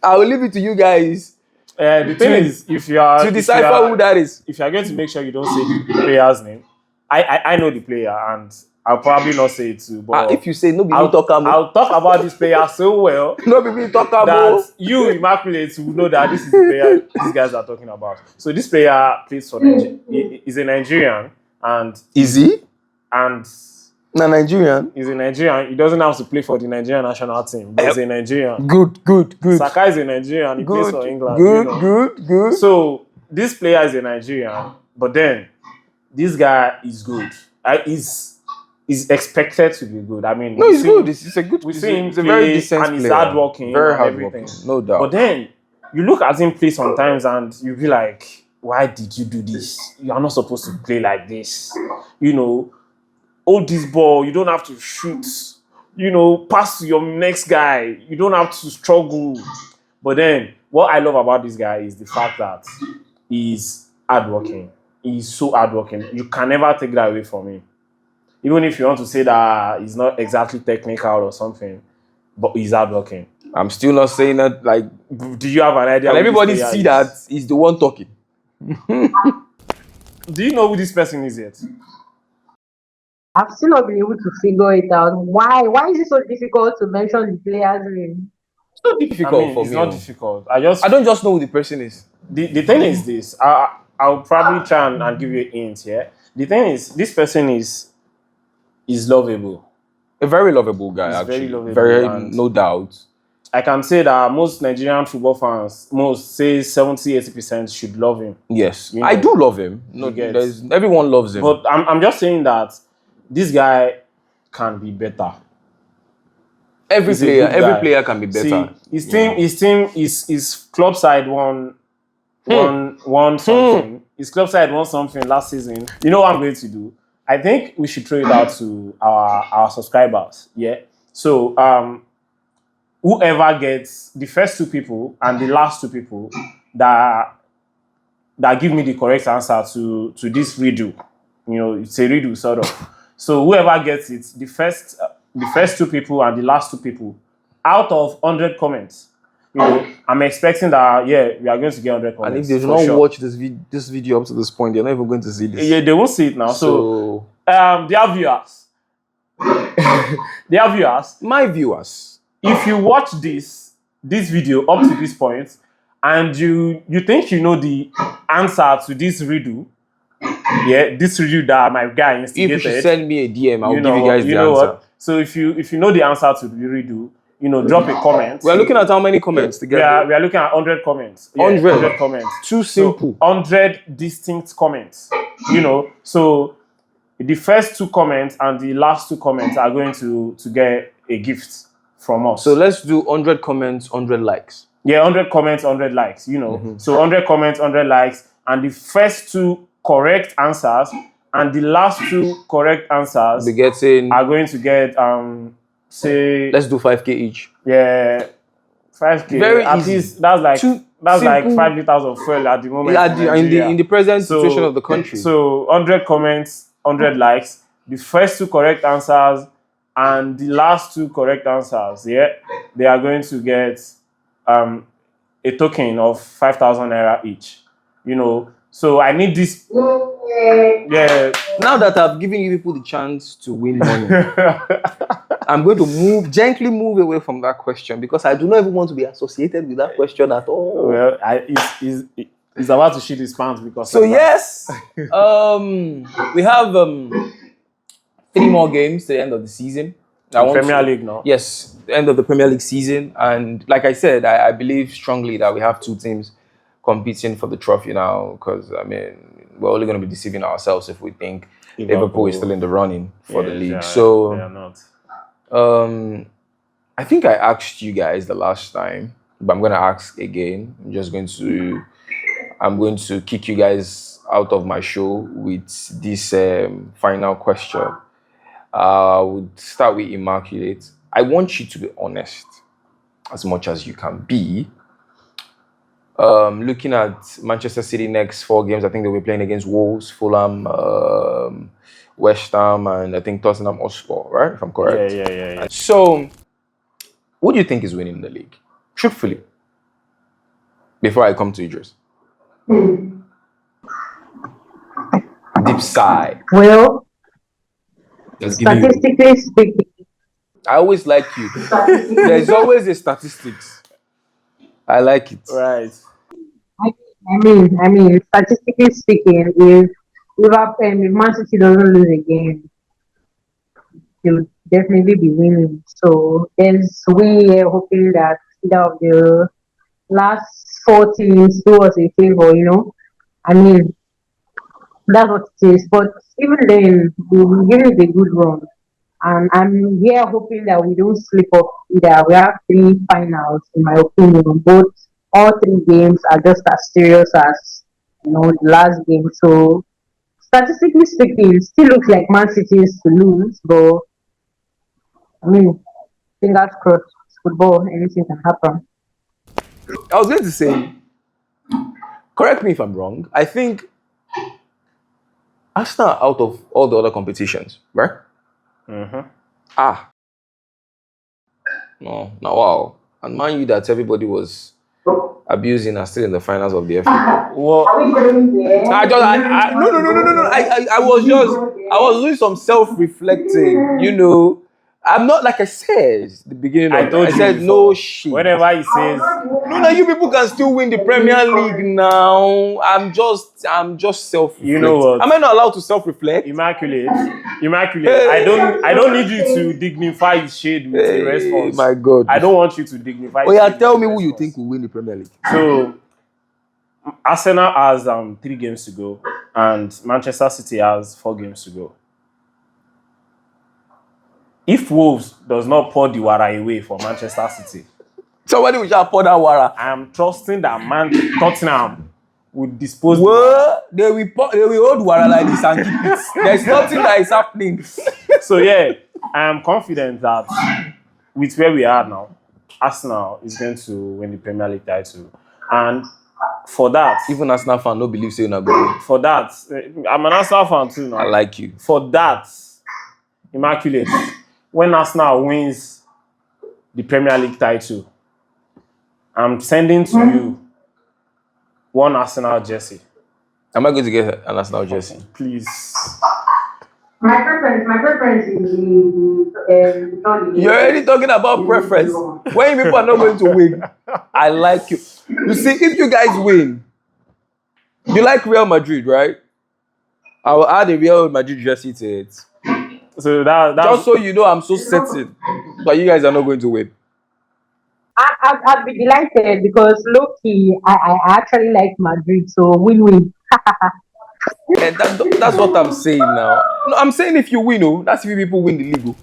I will leave it to you guys. The thing is, if you are... To decipher who that is. If you are going to make sure you don't say the player's name, I know the player and I'll probably not say it too. But if you say no, I'll talk about this player so well no, baby, talk about that you, Immaculate, will know that this is the player these guys are talking about. So this player plays for Nigeria. He's a Nigerian. And is he? And Nigerian. He's a Nigerian. He doesn't have to play for the Nigerian national team, but he's a Nigerian. Good. Saka is a Nigerian. He plays for England. Good. So this player is a Nigerian, but then this guy is good. He's expected to be good. I mean, no, he's good. It's a good. We see him play, a very decent and he's player. Hardworking, very and hardworking, everything. No doubt. But then you look at him play sometimes, and you be like, why did you do this? You are not supposed to play like this. Hold this ball. You don't have to shoot. Pass to your next guy. You don't have to struggle. But then, what I love about this guy is the fact that he's hardworking. He's so hardworking. You can never take that away from him. Even if you want to say that he's not exactly technical or something, but he's hardworking. I'm still not saying that. Like, do you have an idea? And everybody see that he's the one talking. Do you know who this person is yet? I've still not been able to figure it out. Why? Why is it so difficult to mention the player's name? It's not I difficult mean, for it's me. not Oh. difficult. I don't just know who the person is. The thing is this. I'll probably try and give you a hint here. The thing is, this person is lovable. A very lovable guy, He's very actually. lovable, Very, and no doubt. I can say that most Nigerian football fans, most say 70-80% should love him. Yes, You I know, do love him. No, you get. everyone loves him. But I'm just saying that this guy can be better. every He's a good player guy. can be better. See, his team, his club side won something. His club side won something last season. You know what I'm going to do? I think we should throw it out to our subscribers. Yeah. So whoever gets the first two people and the last two people that give me the correct answer to this riddle. You know, it's a riddle sort of. So whoever gets it, the first two people and the last two people, out of 100 comments, you know, I'm expecting that we are going to get 100 comments. And if they do not watch this video up to this point, they're not even going to see this. Yeah, they won't see it now. So dear viewers, my viewers, if you watch this video up to this point and you think you know the answer to this riddle, this riddle that my guy instigated, if you should send me a DM, I'll give you guys the know answer. What? So if you know the answer to the riddle, you know, drop a comment. We're looking at how many comments together? We are looking at 100 comments. 100 comments. Too simple. So 100 distinct comments. You know, so the first two comments and the last two comments are going to get a gift from us. So let's do 100 comments, 100 likes. Yeah, 100 comments, 100 likes, you know. So 100 comments, 100 likes, and the first two correct answers and the last two correct answers are going to get, say... Let's do 5K each. Yeah, 5K. Very at easy. Least that's like 5 liters of fuel at the moment. In the present situation of the country. So 100 comments, 100 likes, the first two correct answers and the last two correct answers, they are going to get a token of 5,000 naira each. You know, so I need this. Yeah. Now that I've given you people the chance to win money, I'm going to gently move away from that question because I do not even want to be associated with that question at all. Well, he's about to shit his pants because. So yes, we have 3 more games to the end of the season. Premier League now. Yes, the end of the Premier League season, and like I said, I believe strongly that we have 2 teams competing for the trophy now. Because I mean, we're only going to be deceiving ourselves if we think Liverpool is still in the running for the league. So they are not. I think I asked you guys the last time, but I'm going to ask again. I'm going to kick you guys out of my show with this final question. I would start with Immaculate. I want you to be honest as much as you can be. Looking at Manchester City next 4 games, I think they'll be playing against Wolves, Fulham, West Ham, and I think Tottenham Hotspur, right? If I'm correct. Yeah. So, who do you think is winning the league? Truthfully. Before I come to Idris. Deep sigh. Well, statistically speaking, I always like you. There's always a statistics. I like it. Right. I mean, statistically speaking, if Man City doesn't lose a game, they'll definitely be winning. So we are hoping that either of the last 4 teams do us a favor, you know. I mean, that's what it is. But even then, we'll give it a good run. And I'm here hoping that we don't slip up either. We have 3 finals, in my opinion. All 3 games are just as serious as, you know, the last game. So, statistically speaking, it still looks like Man City is to lose. But, I mean, fingers crossed. It's football. Anything can happen. I was going to say, correct me if I'm wrong, I think Arsenal out of all the other competitions, right? No, wow. And Man U that everybody was abusing are still in the finals of the FA. Well, No. I was just I was doing some self-reflecting, you know. I'm not like I said at the beginning of told I you said before, no shit. whenever he says, No, now you people can still win the Premier League now. I'm just self-reflecting. You know what? Am I not allowed to self-reflect? Immaculate. Hey. I don't need you to dignify his shade with a response. My God. I don't want you to dignify his Oh yeah, shade tell with me a who you response. think will win the Premier League. So Arsenal has 3 games to go, and Manchester City has 4 games to go. If Wolves does not pour the wara away for Manchester City, Somebody will just pour that water. I am trusting that Tottenham will dispose. What? They will hold water like this and keep it. There's nothing that is happening. So yeah, I am confident that with where we are now, Arsenal is going to win the Premier League title, and for that, Even Arsenal fan no believe saying good. for that, I'm an Arsenal fan too now. I like you. For that, Immaculate, when Arsenal wins the Premier League title, I'm sending to you one Arsenal jersey. Am I going to get an Arsenal jersey? Please. My preference is the You're already talking about preference. When people are not going to win, I like you. You see, if you guys win, you like Real Madrid, right? I will add a Real Madrid jersey to it. So that's Just so you know, I'm so certain that you guys are not going to win. I'd be delighted because low-key, I actually like Madrid, so win-win. And that's what I'm saying now. No, I'm saying if you win, oh, that's if people win the league.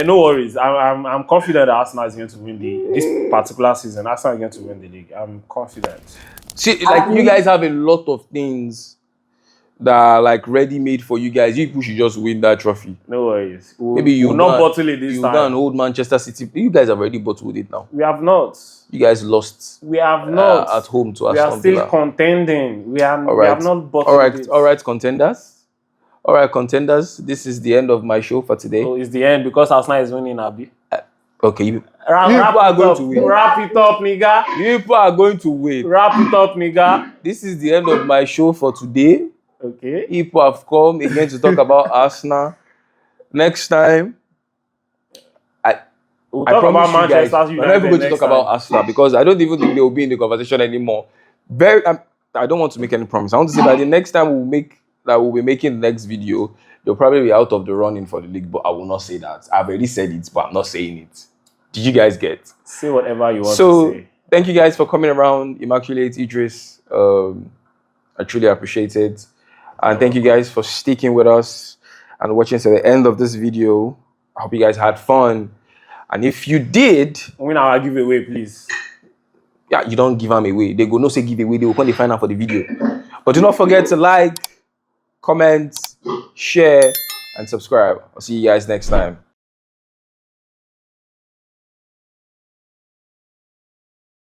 no worries. I'm confident that Arsenal is going to win this particular season. Arsenal is going to win the league. I'm confident. See, like you guys have a lot of things that are like ready made for you guys. You people should just win that trophy. No worries. Maybe you will not bottle it this you time. go and hold Manchester City. You guys have already bottled it now. We have not. You guys lost. We have not. At home to We Aston are still Villa. contending. We have not bottled All right, it. all right, contenders. All right, contenders. This is the end of my show for today. So it's the end because Arsenal is winning, Abi. Okay, you Wrap people are it going up. to win. Wrap it up, nigga. You people are going to win. Wrap it up, nigga. This is the end of my show for today. Okay. People have come again to talk about Arsenal. Next time, We'll I talk promise about you guys, Manchester we're never United going to next talk about time. Arsenal because I don't even think they will be in the conversation anymore. I don't want to make any promise. I want to say that the next time we'll be making the next video, they'll probably be out of the running for the league, but I will not say that. I've already said it, but I'm not saying it. Did you guys get? Say whatever you want to say. Thank you guys for coming around, Immaculate, Idris. I truly appreciate it. And thank you guys for sticking with us and watching to the end of this video. I hope you guys had fun. And if you did, Win our giveaway, please. yeah, you don't give them away. They go no say give away. They will come to find out for the video. But do not forget to like, comment, share, and subscribe. I'll see you guys next time.